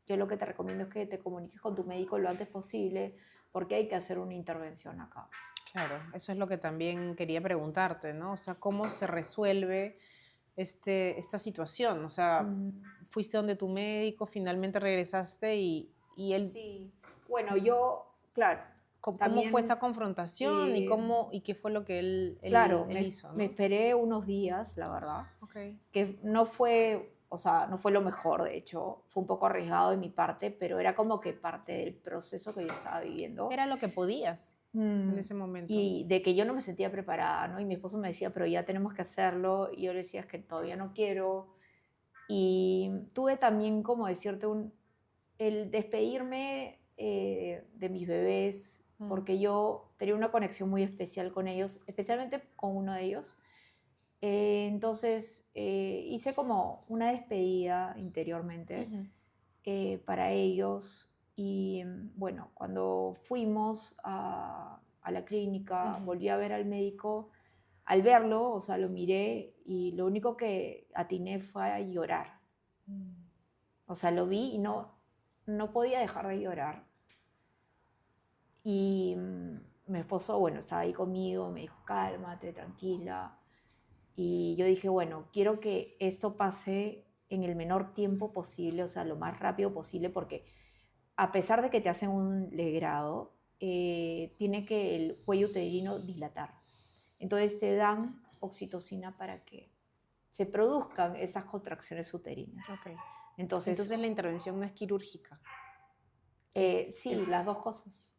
yo lo que te recomiendo es que te comuniques con tu médico lo antes posible porque hay que hacer una intervención acá. Claro, eso es lo que también quería preguntarte, ¿no? O sea, ¿cómo se resuelve esta situación? O sea, Mm, fuiste donde tu médico, finalmente regresaste y él, sí, bueno, yo, claro, ¿cómo fue esa también... confrontación y eh, y qué fue lo que Claro, él hizo, me ¿no? esperé unos días, la verdad, Ok. que no fue, o sea, no fue lo mejor, de hecho, fue un poco arriesgado de mi parte, pero era como que parte del proceso que yo estaba viviendo. Era lo que podías en Mm, ese momento. y de que yo no me sentía preparada, ¿no? Y mi esposo me decía, pero ya tenemos que hacerlo, y yo le decía, es que todavía no quiero. Y tuve también, como decirte, el despedirme de mis bebés, porque yo tenía una conexión muy especial con ellos, especialmente con uno de ellos. Entonces hice como una despedida interiormente para ellos y bueno, cuando fuimos a la clínica, volví a ver al médico. Al verlo, o sea, lo miré y lo único que atiné fue a llorar. O sea, lo vi y no podía dejar de llorar. Y mi esposo, bueno, estaba ahí conmigo, me dijo, cálmate, tranquila. Y yo dije, bueno, quiero que esto pase en el menor tiempo posible, o sea, lo más rápido posible, porque a pesar de que te hacen un legrado, tiene que el cuello uterino dilatar. Entonces te dan oxitocina para que se produzcan esas contracciones uterinas. Ok. Entonces, Entonces la intervención no es quirúrgica. sí, las dos cosas.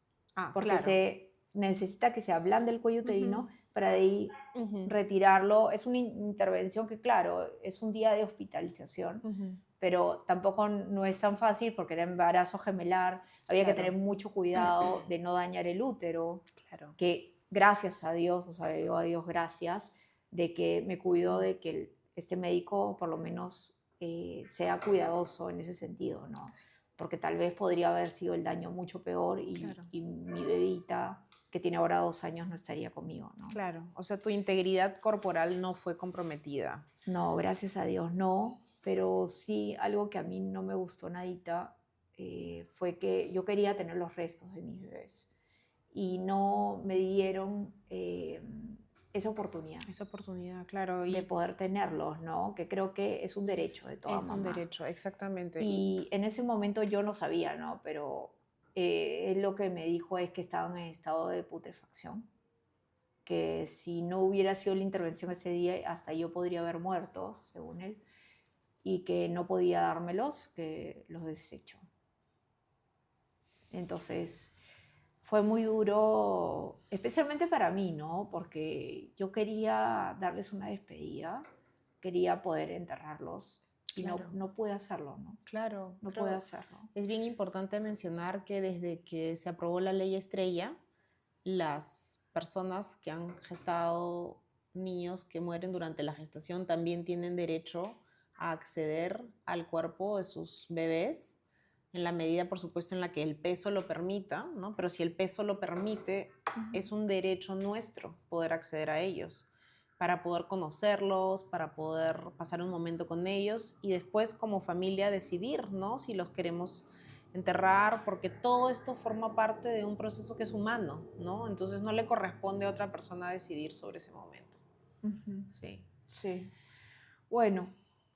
Porque Claro. se necesita que se ablande el cuello uterino para de ahí Ujú. retirarlo. Es una intervención que, claro, es un día de hospitalización, pero tampoco no es tan fácil porque era embarazo gemelar. Había que Claro. tener mucho cuidado de no dañar el útero. Claro. Que gracias a Dios, o sea, digo a Dios gracias, de que me cuidó de que este médico por lo menos sea cuidadoso en ese sentido, ¿no? Porque tal vez podría haber sido el daño mucho peor Claro. y mi bebita, que tiene ahora 2 años, no estaría conmigo, ¿no? Claro, o sea, tu integridad corporal no fue comprometida. No, gracias a Dios no, pero sí algo que a mí no me gustó nadita fue que yo quería tener los restos de mis bebés y no me dieron esa oportunidad Esa oportunidad, claro, de y poder tenerlos, ¿no? Que creo que es un derecho de toda es un mamá. derecho, exactamente. Y en ese momento yo no sabía, ¿no? Pero él lo que me dijo es que estaban en estado de putrefacción, que si no hubiera sido la intervención ese día, hasta yo podría haber muerto, según él, y que no podía dármelos, que los desecho. Entonces fue muy duro, especialmente para mí, ¿no? Porque yo quería darles una despedida, quería poder enterrarlos y Claro. no pude hacerlo, ¿no? Claro, No creo pude hacerlo. es bien importante mencionar que desde que se aprobó la ley Estrella, las personas que han gestado niños que mueren durante la gestación también tienen derecho a acceder al cuerpo de sus bebés en la medida, por supuesto, en la que el peso lo permita, ¿no? Pero si el peso lo permite, es un derecho nuestro poder acceder a ellos, para poder conocerlos, para poder pasar un momento con ellos y después como familia decidir, ¿no? Si los queremos enterrar, porque todo esto forma parte de un proceso que es humano, ¿no? Entonces no le corresponde a otra persona decidir sobre ese momento. Sí. Sí. Bueno,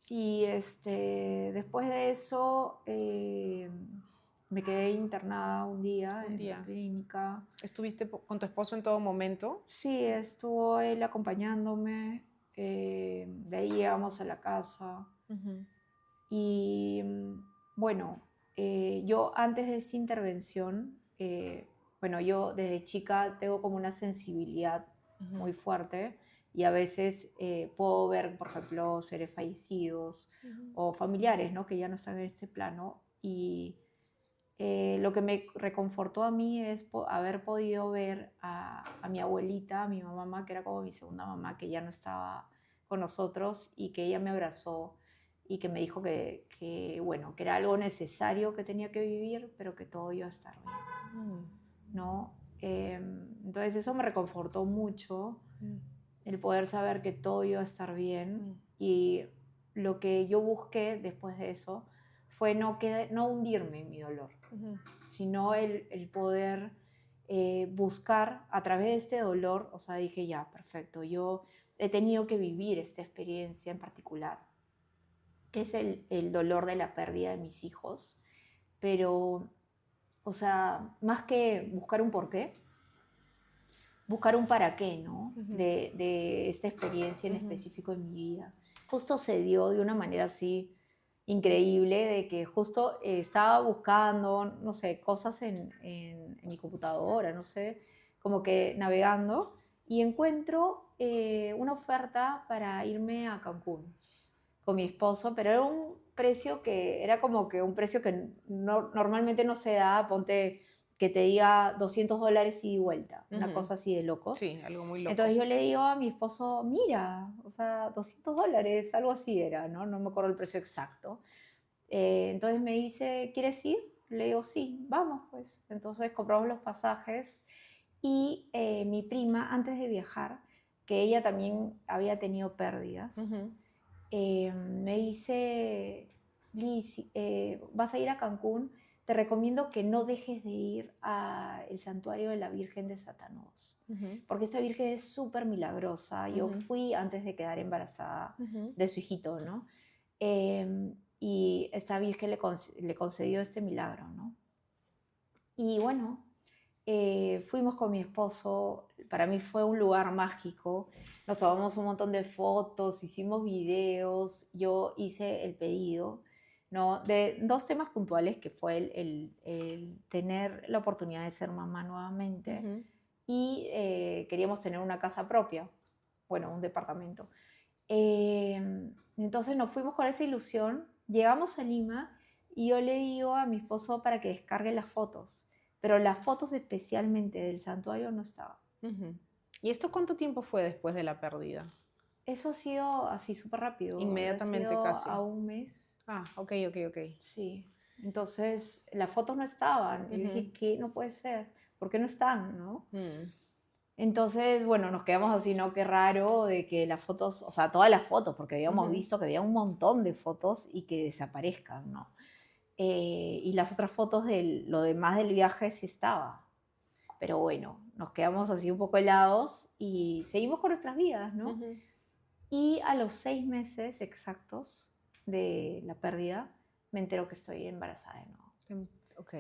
y después de eso me quedé internada un día Un en la día. clínica. ¿Estuviste con tu esposo en todo momento? Sí, estuvo él acompañándome. De ahí llegamos a la casa. Y bueno, yo antes de esta intervención, bueno, yo desde chica tengo como una sensibilidad muy fuerte y a veces puedo ver, por ejemplo, seres fallecidos o familiares, ¿no? Que ya no están en este plano y lo que me reconfortó a mí es haber podido ver a mi abuelita, a mi mamá, que era como mi segunda mamá, que ya no estaba con nosotros y que ella me abrazó y que me dijo bueno, que era algo necesario que tenía que vivir, pero que todo iba a estar bien, ¿no? Entonces eso me reconfortó mucho, el poder saber que todo iba a estar bien y lo que yo busqué después de eso fue no hundirme en mi dolor, sino el poder buscar a través de este dolor, o sea, dije ya, perfecto, yo he tenido que vivir esta experiencia en particular, que es el dolor de la pérdida de mis hijos, pero, o sea, más que buscar un porqué, buscar un para qué, ¿no? De esta experiencia en específico en mi vida. Justo se dio de una manera así increíble, de que justo estaba buscando, no sé, cosas en mi computadora, no sé, como que navegando, y encuentro una oferta para irme a Cancún con mi esposo, pero era precio que era como que un precio que normalmente no se da, ponte que te diga $200 ida y vuelta, una Ujú. cosa así de locos. Sí, algo muy loco. Entonces yo le digo a mi esposo, mira, o sea, $200, algo así era, ¿no? No me acuerdo el precio exacto. Entonces me dice, ¿quieres ir? Le digo, sí, vamos pues. Entonces compramos los pasajes y mi prima, antes de viajar, que ella también había tenido pérdidas, Ujú. me dice, Liz, vas a ir a Cancún, te recomiendo que no dejes de ir al santuario de la Virgen de Satanás, Ujú. porque esta Virgen es súper milagrosa. Yo Ujú. fui antes de quedar embarazada Ujú. de su hijito, ¿no? Y esta Virgen le concedió este milagro, ¿no? Y bueno, fuimos con mi esposo, para mí fue un lugar mágico, nos tomamos un montón de fotos, hicimos videos, yo hice el pedido, ¿no? De dos temas puntuales, que fue el tener la oportunidad de ser mamá nuevamente Ujú. y queríamos tener una casa propia, bueno, un departamento. Entonces nos fuimos con esa ilusión, llegamos a Lima y yo le digo a mi esposo para que descargue las fotos, pero las fotos especialmente del santuario no estaban. Ujú. ¿Y esto cuánto tiempo fue después de la pérdida? Eso ha sido así súper rápido, habrá Inmediatamente sido casi. a un mes, Ah, ok, ok, ok. sí. Entonces las fotos no estaban. Y yo Ujú. dije, ¿qué? No puede ser. ¿Por qué no están? ¿No? Mm. Entonces, bueno, nos quedamos así, ¿no? Qué raro de que las fotos, o sea, todas las fotos, porque habíamos Ujú. visto que había un montón de fotos y que desaparezcan, ¿no? Y las otras fotos de lo demás del viaje sí estaba. Pero bueno, nos quedamos así un poco helados y seguimos con nuestras vidas, ¿no? Ujú. Y a los 6 meses exactos de la pérdida, me entero que estoy embarazada de nuevo. Ok.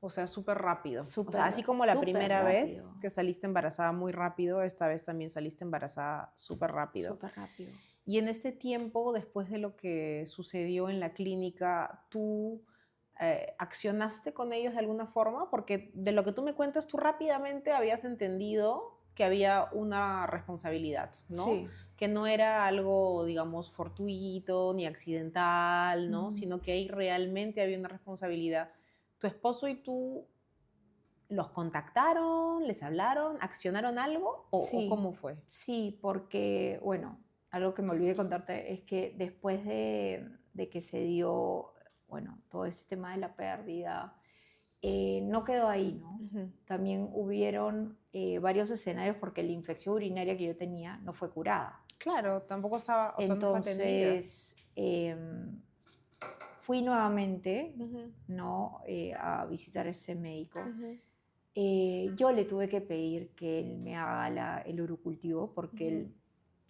O sea, súper rápido. O sea, Súper, así como la súper primera vez rápido, que saliste embarazada muy rápido, esta vez también saliste embarazada súper rápido. súper rápido. Y en este tiempo, después de lo que sucedió en la clínica, ¿tú accionaste con ellos de alguna forma? Porque de lo que tú me cuentas, tú rápidamente habías entendido que había una responsabilidad, ¿no? Sí. Que no era algo, digamos, fortuito ni accidental, ¿no? Ujú. Sino que ahí realmente había una responsabilidad. ¿Tu esposo y tú los contactaron, les hablaron, accionaron algo o Sí, cómo fue? sí, porque, bueno, algo que me olvidé contarte es que después de que se dio, bueno, todo este tema de la pérdida, no quedó ahí, ¿no? Ujú. También hubieron varios escenarios porque la infección urinaria que yo tenía no fue curada. Claro, tampoco estaba, o sea, no fue atendida. Entonces, fui nuevamente, Ujú. ¿no? A visitar a ese médico. Ujú. Yo le tuve que pedir que él me haga el urocultivo porque Ujú. él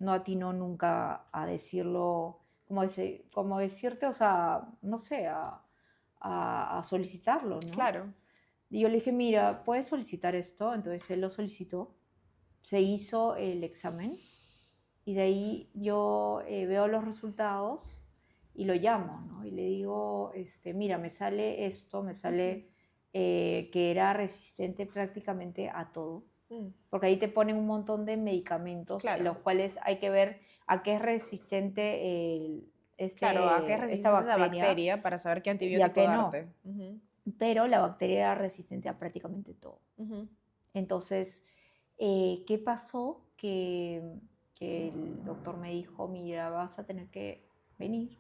no atinó nunca a decirlo, como decirte, o sea, no sé, a solicitarlo, ¿no? Claro. Y yo le dije, mira, ¿puedes solicitar esto? Entonces él lo solicitó, se hizo el examen y de ahí yo veo los resultados y lo llamo, ¿no? Y le digo, mira, me sale esto, me sale que era resistente prácticamente a todo, Mm. porque ahí te ponen un montón de medicamentos en los Claro, cuales hay que ver a qué es resistente claro, ¿a qué es esta resistente esa bacteria bacteria para saber qué y a antibiótico qué no. darte? Ujú. Pero la bacteria era resistente a prácticamente todo. Ujú. Entonces, ¿qué pasó? Que el doctor me dijo, mira, vas a tener que venir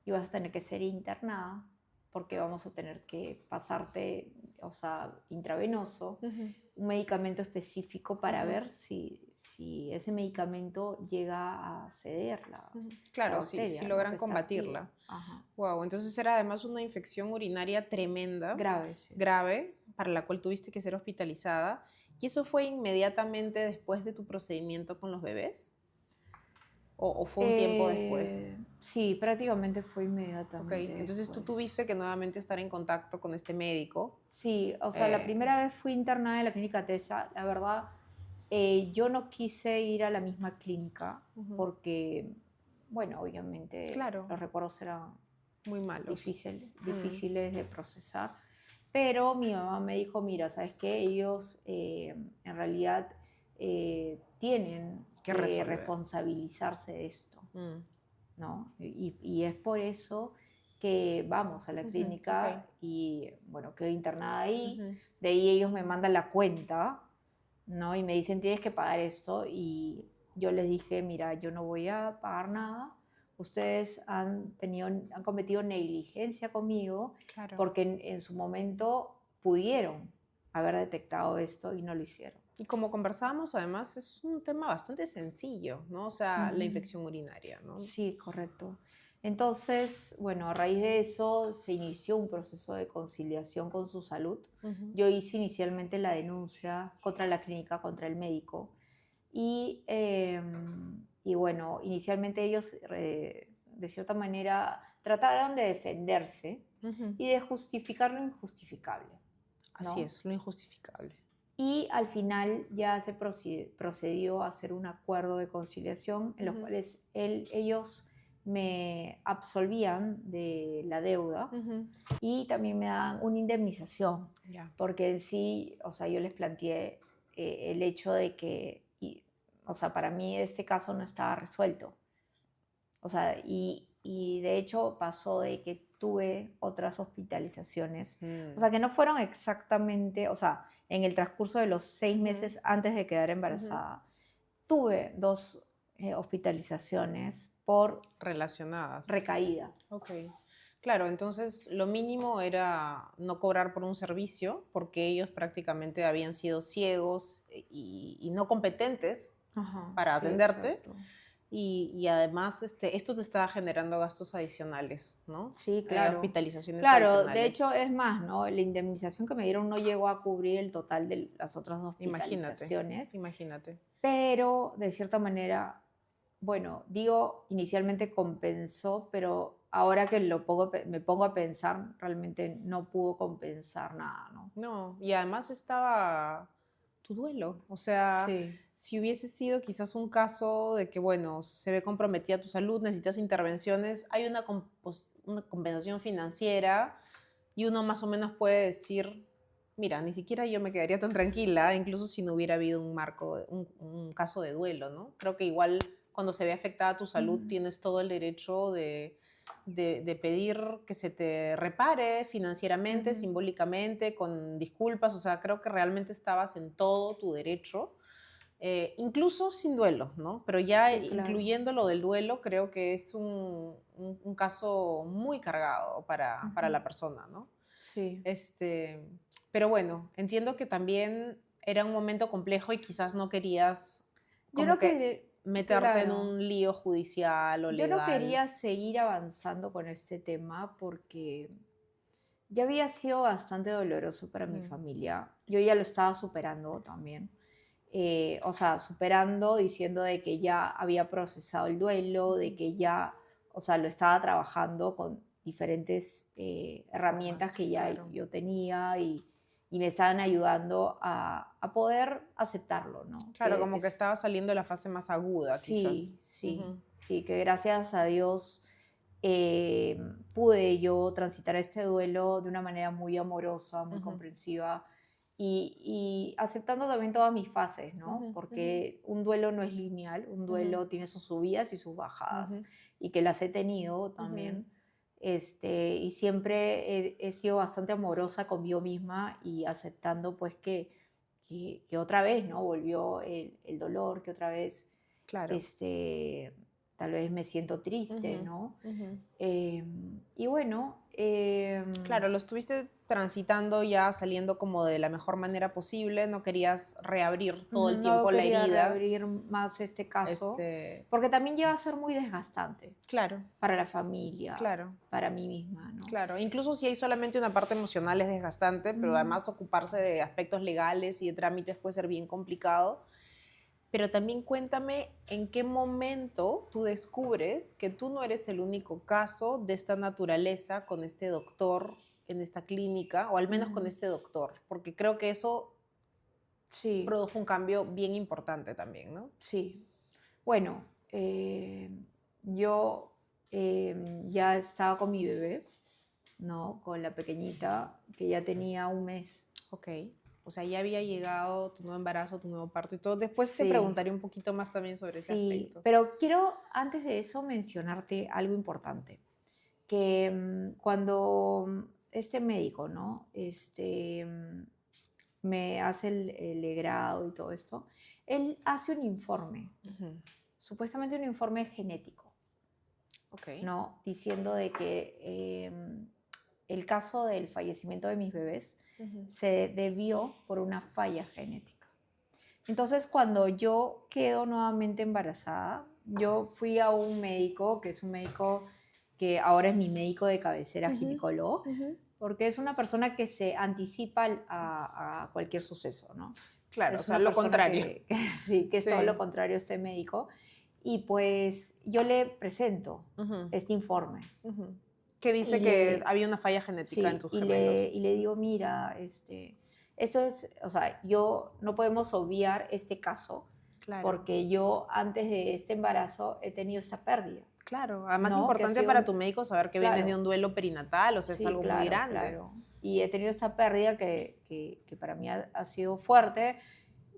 y vas a tener que ser internada porque vamos a tener que pasarte, o sea, intravenoso, Ujú. un medicamento específico para Ujú. ver si ese medicamento llega a ceder Ujú. la Claro, sí, sí bacteria, ¿no? logran Que está activa. combatirla. Ajá. Wow, entonces era además una infección urinaria tremenda, Grave, sí. grave, para la cual tuviste que ser hospitalizada. ¿Y eso fue inmediatamente después de tu procedimiento con los bebés? O fue un tiempo después? Sí, prácticamente fue Ok, inmediatamente entonces tú después. tuviste que nuevamente estar en contacto con este médico. Sí, o sea, la eh, primera vez fui internada en la clínica TESA. La verdad, yo no quise ir a la misma clínica Ujú. porque, bueno, obviamente Claro, los recuerdos eran muy malos. Mm. difíciles de procesar. Pero mi mamá me dijo, mira, ¿sabes qué? Ellos en realidad tienen Que que resolver. responsabilizarse de esto, Mm. ¿no? Y es por eso que vamos a la Ujú, clínica ok. y, bueno, quedo internada ahí. Ujú. De ahí ellos me mandan la cuenta, ¿no? Y me dicen, tienes que pagar esto. Y yo les dije, mira, yo no voy a pagar nada. Ustedes han cometido negligencia conmigo Claro. porque en su momento pudieron haber detectado esto y no lo hicieron. Y como conversábamos, además, es un tema bastante sencillo, ¿no? O sea, la Ujú. infección urinaria, ¿no? Sí, correcto. Entonces, bueno, a raíz de eso se inició un proceso de conciliación con su salud. Ujú. Yo hice inicialmente la denuncia contra la clínica, contra el médico. Y bueno, inicialmente ellos, de cierta manera, trataron de defenderse Ujú. y de justificar lo injustificable, Así ¿no? es, lo injustificable. Y al final ya se procedió a hacer un acuerdo de conciliación en los Ujú. cuales ellos me absolvían de la deuda Ujú. y también me dan una indemnización, Ya. porque en sí, o sea, yo les planteé el hecho de que, o sea, para mí este caso no estaba resuelto. O sea, y de hecho pasó de que tuve otras hospitalizaciones, o Mm. sea, que no fueron exactamente, o sea, en el transcurso de los 6 Ujú. meses antes de quedar Ujú. embarazada, tuve 2 hospitalizaciones por Relacionadas. recaída. Ok. Claro, entonces lo mínimo era no cobrar por un servicio porque ellos prácticamente habían sido ciegos y no competentes Ajá, para sí, atenderte exacto. y además esto te estaba generando gastos adicionales, ¿no? Sí, claro. Hospitalizaciones Claro, de adicionales. hecho es más, ¿no? La indemnización que me dieron no llegó a cubrir el total de las otras Imagínate, hospitalizaciones, imagínate. pero de cierta manera, bueno, digo, inicialmente compensó, pero ahora que me pongo a pensar, realmente no pudo compensar nada, ¿no? No, y además estaba tu duelo. O sea, Sí, si hubiese sido quizás un caso de que, bueno, se ve comprometida tu salud, necesitas intervenciones, hay una compensación financiera y uno más o menos puede decir, mira, ni siquiera yo me quedaría tan tranquila, incluso si no hubiera habido un caso de duelo, ¿no? Creo que igual cuando se ve afectada tu salud ujú, tienes todo el derecho de pedir que se te repare financieramente, ujú. simbólicamente, con disculpas. O sea, creo que realmente estabas en todo tu derecho, incluso sin duelo, ¿no? Pero ya Sí, claro. incluyendo lo del duelo, creo que es un caso muy cargado para Ujú. la persona, ¿no? Sí. Este, pero bueno, entiendo que también era un momento complejo y quizás no querías Yo como no que quería, meterte en claro, un lío judicial o yo no legal. quería seguir avanzando con este tema porque ya había sido bastante doloroso para mi Ujú. familia. Yo ya lo estaba superando también. O sea, superando, diciendo de que ya había procesado el duelo, de Ujú. que ya, o sea, lo estaba trabajando con diferentes herramientas Formas, que ya claro. yo tenía y me estaban ayudando a poder aceptarlo, ¿no? Claro, como que estaba saliendo de la fase más aguda, quizás. Sí, sí, Ujú. sí, que gracias a Dios pude yo transitar este duelo de una manera muy amorosa, muy Ujú. comprensiva y aceptando también todas mis fases, ¿no? Ujú. Ujú. Porque un duelo no es lineal, un Ujú. duelo tiene sus subidas y sus bajadas Ujú. y que las he tenido Ujú. también. Y siempre he sido bastante amorosa conmigo misma y aceptando pues que otra vez, ¿no? Volvió el dolor, que otra vez Claro. este, tal vez me siento triste, Ujú. ¿no? Ujú. Y bueno, Claro, lo estuviste transitando ya saliendo como de la mejor manera posible, no querías reabrir todo el no tiempo la quería herida. reabrir más este caso, Este, porque también llega a ser muy desgastante claro, para la familia, claro. para mí misma, ¿no? Claro, incluso si hay solamente una parte emocional es desgastante, pero Ujú. además ocuparse de aspectos legales y de trámites puede ser bien complicado. Pero también cuéntame en qué momento tú descubres que tú no eres el único caso de esta naturaleza con este doctor en esta clínica, o al menos con Ujú. este doctor, porque creo que eso Sí, produjo un cambio bien importante también, ¿no? sí. Bueno, yo ya estaba con mi bebé, ¿no? Con la pequeñita que ya tenía un mes. Ok. O sea, ya había llegado tu nuevo embarazo, tu nuevo parto y todo. Después te Sí. preguntaré un poquito más también sobre ese Sí, aspecto. pero quiero antes de eso mencionarte algo importante, que cuando este médico, ¿no? Me hace el legrado y todo esto, él hace un informe, Ujú. supuestamente un informe genético, Ok. ¿no? Diciendo de que el caso del fallecimiento de mis bebés Ujú. se debió por una falla genética. Entonces, cuando yo quedo nuevamente embarazada, yo fui a un médico, que es un médico que ahora es mi médico de cabecera, Ujú. ginecólogo, Ujú. porque es una persona que se anticipa a cualquier suceso, ¿no? Claro, o Es sea, una lo persona contrario. sí, que es todo lo Sí. contrario a este médico. Y pues yo le presento Ujú. este informe Ujú. Que dice y que le, había una falla genética en sí, tus y gemelos. le digo, mira, esto es, o sea, yo no podemos obviar este caso Claro. porque yo antes de este embarazo he tenido esta pérdida, Claro, además ¿no? Que ha importante sido para tu médico saber que vienes de claro, un duelo perinatal, o sea, es sí, algo muy claro, grande. claro. Y he tenido esta pérdida que para mí ha sido fuerte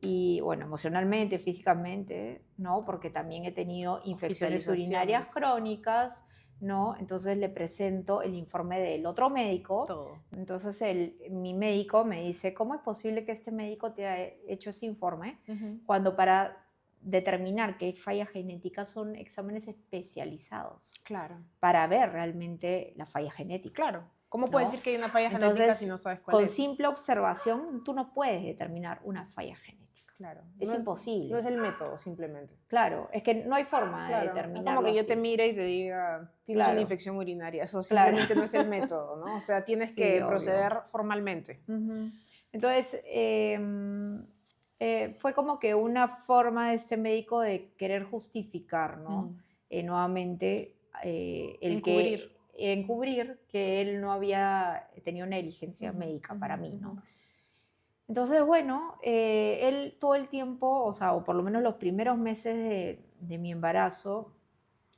y, bueno, emocionalmente, físicamente, ¿no? Porque también he tenido infecciones urinarias Hospitalizaciones, crónicas, ¿no? Entonces le presento el informe del otro médico. todo. Entonces mi médico me dice, ¿cómo es posible que este médico te haya hecho este informe Ujú. cuando para determinar que hay falla genética son exámenes especializados Claro, para ver realmente la falla genética, claro. ¿Cómo puedes ¿no? decir que hay una falla genética si Entonces, no sabes cuál con es? simple observación, tú no puedes determinar una falla genética. Claro, Es no es imposible. el método simplemente. Claro, es que no hay forma de Claro, es como determinarlo que yo te así. mire y te diga, tienes una Claro, infección urinaria, eso claro. simplemente no es el método, ¿no? O sea, tienes Sí, que obvio. proceder formalmente. Ujú. Entonces, fue como que una forma de este médico de querer justificar, ¿no? Mm. Nuevamente, Encubrir. encubrir que él no había tenido negligencia Ujú, médica ujú, para mí, ujú. ¿no? Entonces, bueno, él todo el tiempo, o sea, o por lo menos los primeros meses de mi embarazo,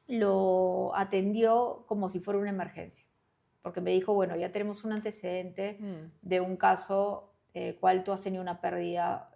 lo atendió como si fuera una emergencia, porque me dijo, bueno, ya tenemos un antecedente Mm, de un caso cual tú has tenido una pérdida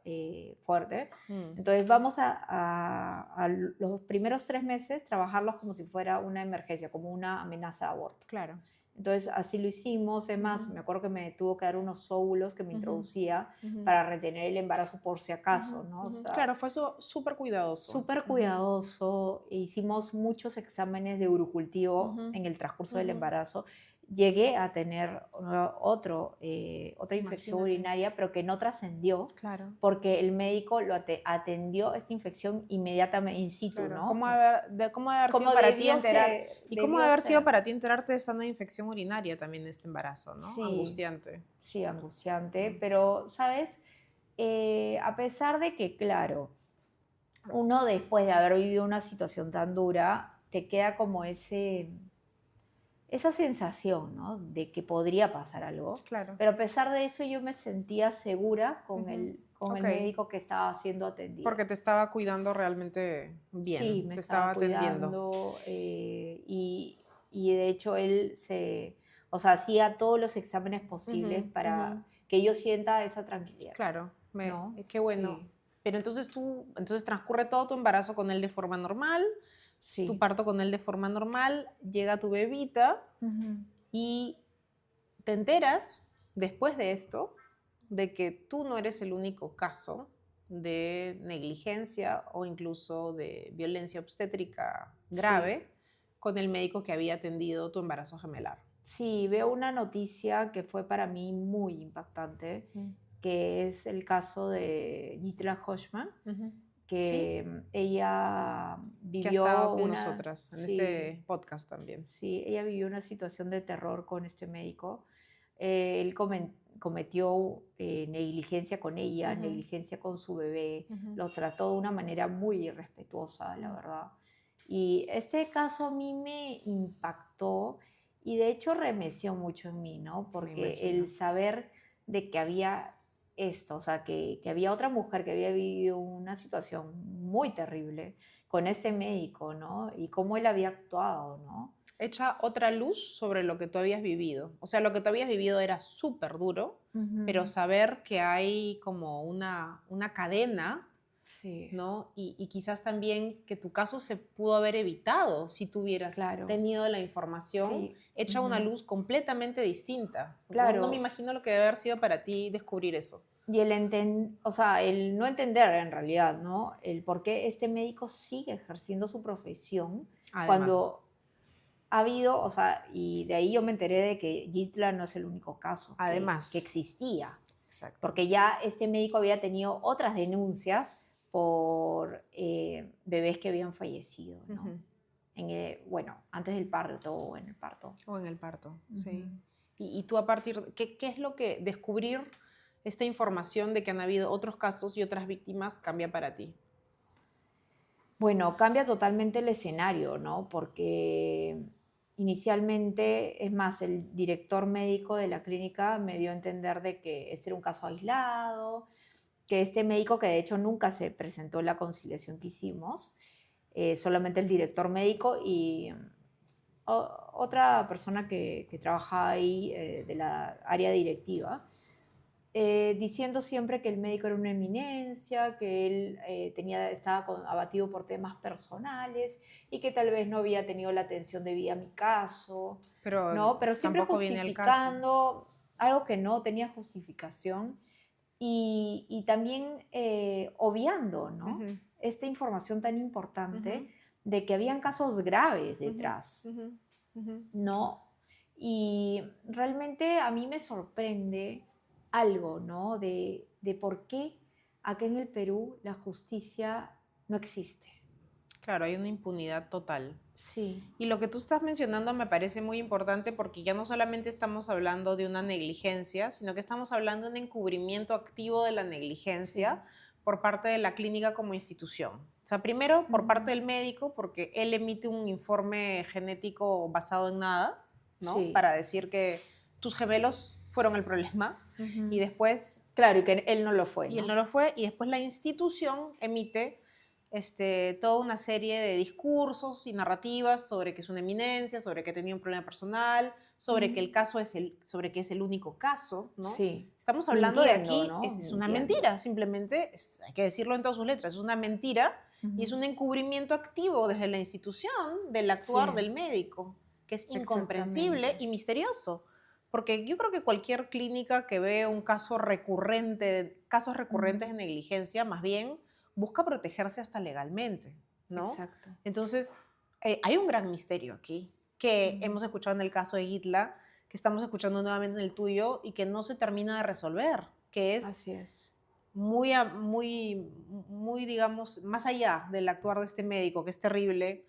fuerte, mm. entonces vamos a los primeros 3 meses trabajarlos como si fuera una emergencia, como una amenaza de aborto. Claro. Entonces así lo hicimos, es más, Ujú. me acuerdo que me tuvo que dar unos óvulos que me Ujú, introducía ujú, para retener el embarazo por si acaso, ujú, ¿no? O ujú. sea, Claro, fue súper cuidadoso. súper Ujú, cuidadoso, e hicimos muchos exámenes de urocultivo ujú, en el transcurso del ujú. embarazo. Llegué a tener otra infección Imagínate. urinaria, pero que no trascendió Claro, porque el médico atendió esta infección inmediatamente in situ, claro. ¿no? ¿Cómo debe haber sido Como para ti enterar? ¿Y cómo debe debió haber sido ser. para ti enterarte de esta nueva infección urinaria también en este embarazo, ¿no? Sí, Angustiante. sí, angustiante, Mm, pero, ¿sabes? A pesar de que, claro, uno después de haber vivido una situación tan dura, te queda como esa sensación, ¿no? De que podría pasar algo. claro. Pero a pesar de eso, yo me sentía segura con Ujú. con Ok, el médico que estaba siendo atendida. porque te estaba cuidando realmente Sí, bien, me te estaba estaba atendiendo. cuidando y de hecho él o sea, hacía todos los exámenes posibles Ujú, para ujú. que yo sienta esa tranquilidad, Claro, ¿no? qué bueno. Sí, Pero entonces transcurre todo tu embarazo con él de forma normal, tu sí. parto con él de forma normal, llega tu bebita Ujú. y te enteras después de esto de que tú no eres el único caso de negligencia o incluso de violencia obstétrica Sí. grave con el médico que había atendido tu embarazo gemelar. Sí, veo una noticia que fue para mí muy impactante, Mm. que es el caso de Gitla Hochman, Ujú. Sí, que ella que ha estado vivió con una, nosotras en sí, este podcast también. sí, ella vivió una situación de terror con este médico. Él cometió negligencia con ella, Ujú, negligencia con su bebé, ujú. lo trató de una manera muy irrespetuosa, la Mm, verdad. Y este caso a mí me impactó y de hecho remeció mucho en mí, ¿no? me Porque el imagino. saber de que había esto, o sea, que había otra mujer que había vivido una situación muy terrible con este médico, ¿no? Y cómo él había actuado, ¿no? echa otra luz sobre lo que tú habías vivido. O sea, lo que tú habías vivido era súper duro, pero saber que hay como una cadena, Sí, ¿no? Y quizás también que tu caso se pudo haber evitado si tú hubieras claro. tenido la información Sí, hecha una luz completamente distinta. No me claro. imagino lo que debe haber sido para ti descubrir eso. Y o sea, el no entender en realidad, ¿no? El por qué este médico sigue ejerciendo su profesión Además, cuando ha habido, o sea, y de ahí yo me enteré de que Gitla no es el único caso que además, existía, exacto. porque ya este médico había tenido otras denuncias por bebés que habían fallecido, ¿no? Ujú. Bueno, antes del parto o en el parto. O en el parto, sí. Ujú. Y tú a partir, ¿qué es lo que descubrir esta información de que han habido otros casos y otras víctimas cambia para ti? Bueno, cambia totalmente el escenario, ¿no? Porque inicialmente, es más, el director médico de la clínica me dio a entender de que este era un caso aislado, que este médico, que de hecho nunca se presentó en la conciliación que hicimos, solamente el director médico y otra persona que trabajaba ahí de la área directiva, diciendo siempre que el médico era una eminencia, que él estaba abatido por temas personales y que tal vez no había tenido la atención debida a mi caso, Pero ¿no? Pero siempre tampoco viene al caso. justificando algo que no tenía justificación y también obviando, ¿no? Ujú, Esta información tan ujú, importante de que habían casos graves ujú, detrás, ujú, ujú. ¿no? Y realmente a mí me sorprende algo, ¿no? De por qué acá en el Perú la justicia no existe. Claro, hay una impunidad total. Sí. Y lo que tú estás mencionando me parece muy importante porque ya no solamente estamos hablando de una negligencia, sino que estamos hablando de un encubrimiento activo de la negligencia Sí. por parte de la clínica como institución. O sea, primero por parte Ujú. del médico, porque él emite un informe genético basado en nada, ¿no? Sí. Para decir que tus gemelos fueron el problema. Y Ujú. después Claro, y que él no lo fue, y él no ¿no? lo fue, y después la institución emite toda una serie de discursos y narrativas sobre que es una eminencia, sobre que tenía un problema personal, sobre que el Mm. caso sobre que es el único caso, ¿no? Sí. Estamos hablando de Mintiendo, aquí, ¿no? es una Mintiendo. mentira, simplemente, hay que decirlo en todas sus letras, es una mentira y es Ujú. un encubrimiento activo desde la institución del actuar Sí, del médico, que es incomprensible exactamente. y misterioso. Porque yo creo que cualquier clínica que ve un caso recurrente, casos recurrentes Ujú. de negligencia, más bien busca protegerse hasta legalmente, ¿no? Exacto. Entonces, hay un gran misterio aquí, que Ujú. hemos escuchado en el caso de Gitla, que estamos escuchando nuevamente en el tuyo y que no se termina de resolver, que es Así es. muy, digamos, más allá del actuar de este médico, que es terrible.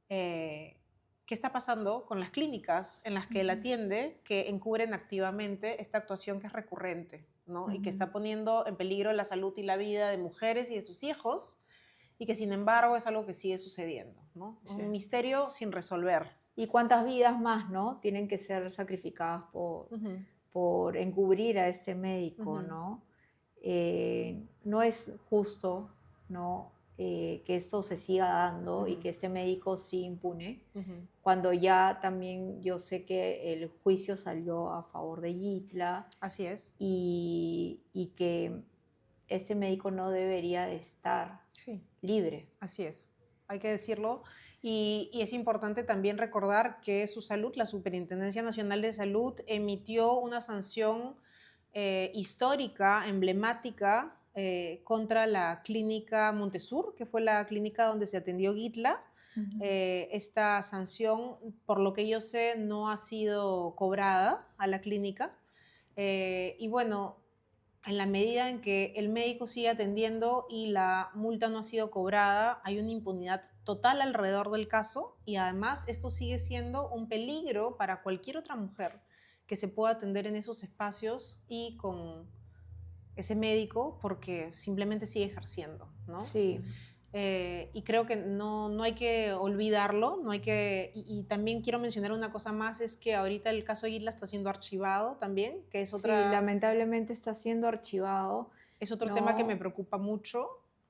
¿Qué está pasando con las clínicas en las que él Ujú. atiende, que encubren activamente esta actuación que es recurrente, ¿no? Y que Ujú. está poniendo en peligro la salud y la vida de mujeres y de sus hijos, y que sin embargo es algo que sigue sucediendo, ¿no? Sí. Un misterio sin resolver. ¿Y cuántas vidas más, no? Tienen que ser sacrificadas Ujú, por encubrir a este médico, ujú, ¿no? No es justo, ¿no? Que esto se siga dando y ujú, que este médico sí impune, ujú. cuando ya también yo sé que el juicio salió a favor de Gitla Así es. y que este médico no debería de estar Sí. libre. Así es, hay que decirlo. Y es importante también recordar que su salud, la Superintendencia Nacional de Salud, emitió una sanción histórica, emblemática, contra la clínica Montesur, que fue la clínica donde se atendió Gitla. Ujú. Esta sanción, por lo que yo sé, no ha sido cobrada a la clínica. Y bueno, en la medida en que el médico sigue atendiendo y la multa no ha sido cobrada, hay una impunidad total alrededor del caso y además esto sigue siendo un peligro para cualquier otra mujer que se pueda atender en esos espacios y con ese médico porque simplemente sigue ejerciendo, ¿no? Sí, Y creo que no hay que olvidarlo, no hay que, y también quiero mencionar una cosa más, es que ahorita el caso de Isla está siendo archivado también, que sí, lamentablemente está siendo archivado, es otro tema que me ¿no? preocupa mucho.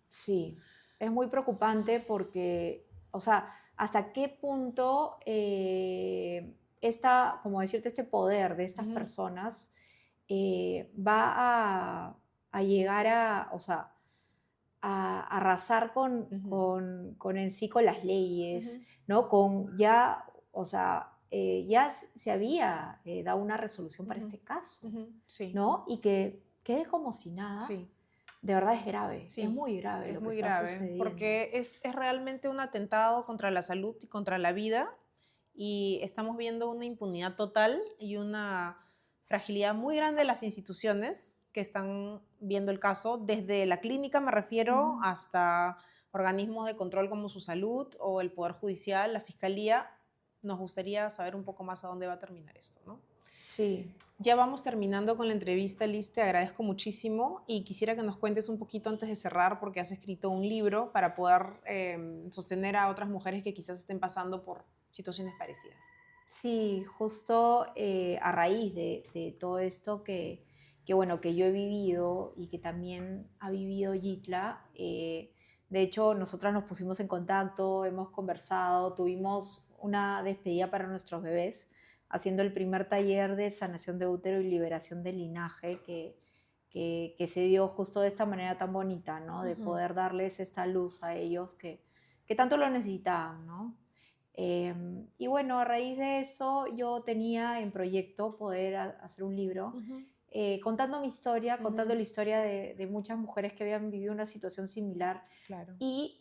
Sí, es muy preocupante porque, o sea, hasta qué punto como decirte, este poder de estas personas va a llegar o sea, a arrasar con en sí con las leyes, ¿no? O sea, ya se había dado una resolución para este caso, Sí. ¿no? Y que quede como si nada, Sí. de verdad es grave, Sí, es muy grave es lo que muy está grave, sucediendo. porque es realmente un atentado contra la salud y contra la vida, y estamos viendo una impunidad total y una fragilidad muy grande de las instituciones que están viendo el caso, desde la clínica me refiero, hasta organismos de control como su salud o el Poder Judicial, la Fiscalía. Nos gustaría saber un poco más a dónde va a terminar esto, ¿no? Sí. Ya vamos terminando con la entrevista, Liz, te agradezco muchísimo y quisiera que nos cuentes un poquito antes de cerrar, porque has escrito un libro para poder sostener a otras mujeres que quizás estén pasando por situaciones parecidas. Sí, justo a raíz de todo esto bueno, que yo he vivido y que también ha vivido Yitla, de hecho nosotras nos pusimos en contacto, hemos conversado, tuvimos una despedida para nuestros bebés, haciendo el primer taller de sanación de útero y liberación del linaje que se dio justo de esta manera tan bonita, ¿no? De poder darles esta luz a ellos que tanto lo necesitaban, ¿no? Y bueno, a raíz de eso yo tenía en proyecto poder hacer un libro contando mi historia, contando la historia de muchas mujeres que habían vivido una situación similar. Claro. Y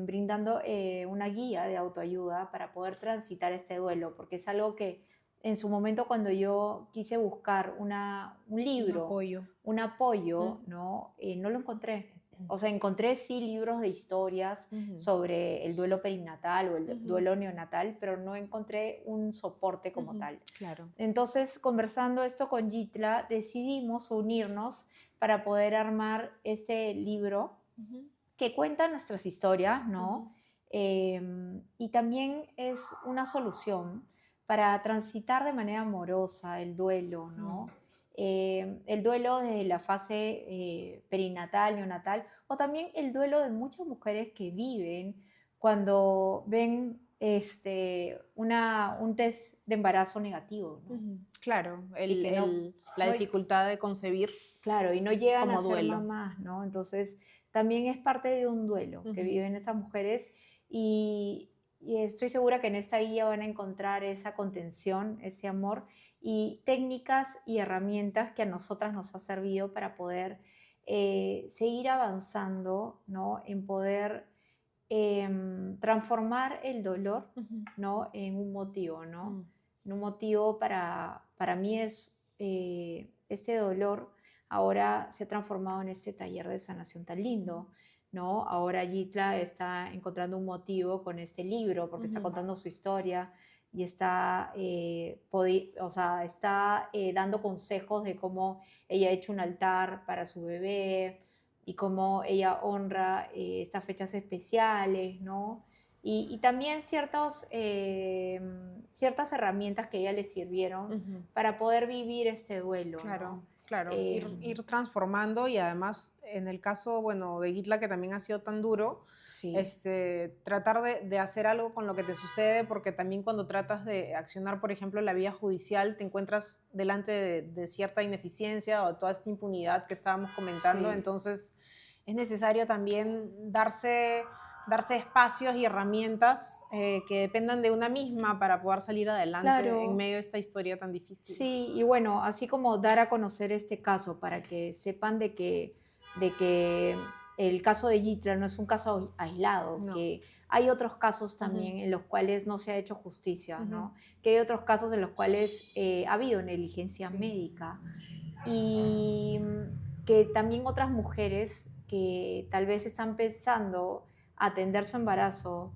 brindando una guía de autoayuda para poder transitar este duelo, porque es algo que en su momento cuando yo quise buscar un libro, un apoyo, ¿no? No lo encontré. O sea, encontré sí libros de historias sobre el duelo perinatal o el duelo neonatal, pero no encontré un soporte como tal. Claro. Entonces, conversando esto con Yitla, decidimos unirnos para poder armar este libro que cuenta nuestras historias, ¿no? Y también es una solución para transitar de manera amorosa el duelo, ¿no? El duelo desde la fase perinatal, neonatal, o también el duelo de muchas mujeres que viven cuando ven un test de embarazo negativo, ¿no? Claro, Y que la dificultad de concebir. Claro, y no llegan como a ser duelo. mamás, ¿no? Entonces, también es parte de un duelo que viven esas mujeres y estoy segura que en esta guía van a encontrar esa contención, ese amor y técnicas y herramientas que a nosotras nos ha servido para poder seguir avanzando, ¿no? En poder transformar el dolor, ¿no? En un motivo, ¿no? En un motivo para mí es este dolor ahora se ha transformado en este taller de sanación tan lindo, ¿no? Ahora Yitla está encontrando un motivo con este libro porque está contando su historia y está, está dando consejos de cómo ella ha hecho un altar para su bebé y cómo ella honra estas fechas especiales, ¿no? Y también ciertas herramientas que a ella le sirvieron para poder vivir este duelo, Claro. ¿no? Claro, ir transformando y además en el caso, bueno, de Gitla que también ha sido tan duro, Sí. Tratar de hacer algo con lo que te sucede, porque también cuando tratas de accionar, por ejemplo, en la vía judicial, te encuentras delante de cierta ineficiencia o toda esta impunidad que estábamos comentando, Sí. entonces es necesario también darse espacios y herramientas que dependan de una misma para poder salir adelante Claro. en medio de esta historia tan difícil. Sí, y bueno, así como dar a conocer este caso para que sepan de que el caso de Yitla no es un caso aislado, No. que hay otros casos también en los cuales no se ha hecho justicia, ¿no? Que hay otros casos en los cuales ha habido negligencia médica y que también otras mujeres que tal vez están pensando atender su embarazo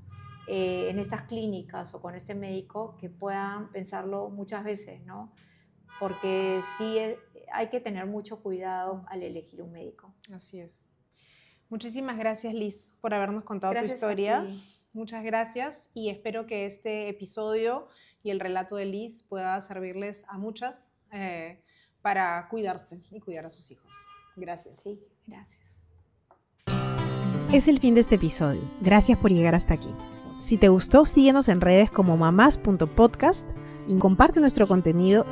en estas clínicas o con este médico, que puedan pensarlo muchas veces, ¿no? Porque sí hay que tener mucho cuidado al elegir un médico. Así es. Muchísimas gracias, Liz, por habernos contado tu Gracias a historia. ti. Muchas gracias y espero que este episodio y el relato de Liz pueda servirles a muchas para cuidarse y cuidar a sus hijos. Gracias. Sí, gracias. Es el fin de este episodio. Gracias por llegar hasta aquí. Si te gustó, síguenos en redes como mamás.podcast y comparte nuestro contenido.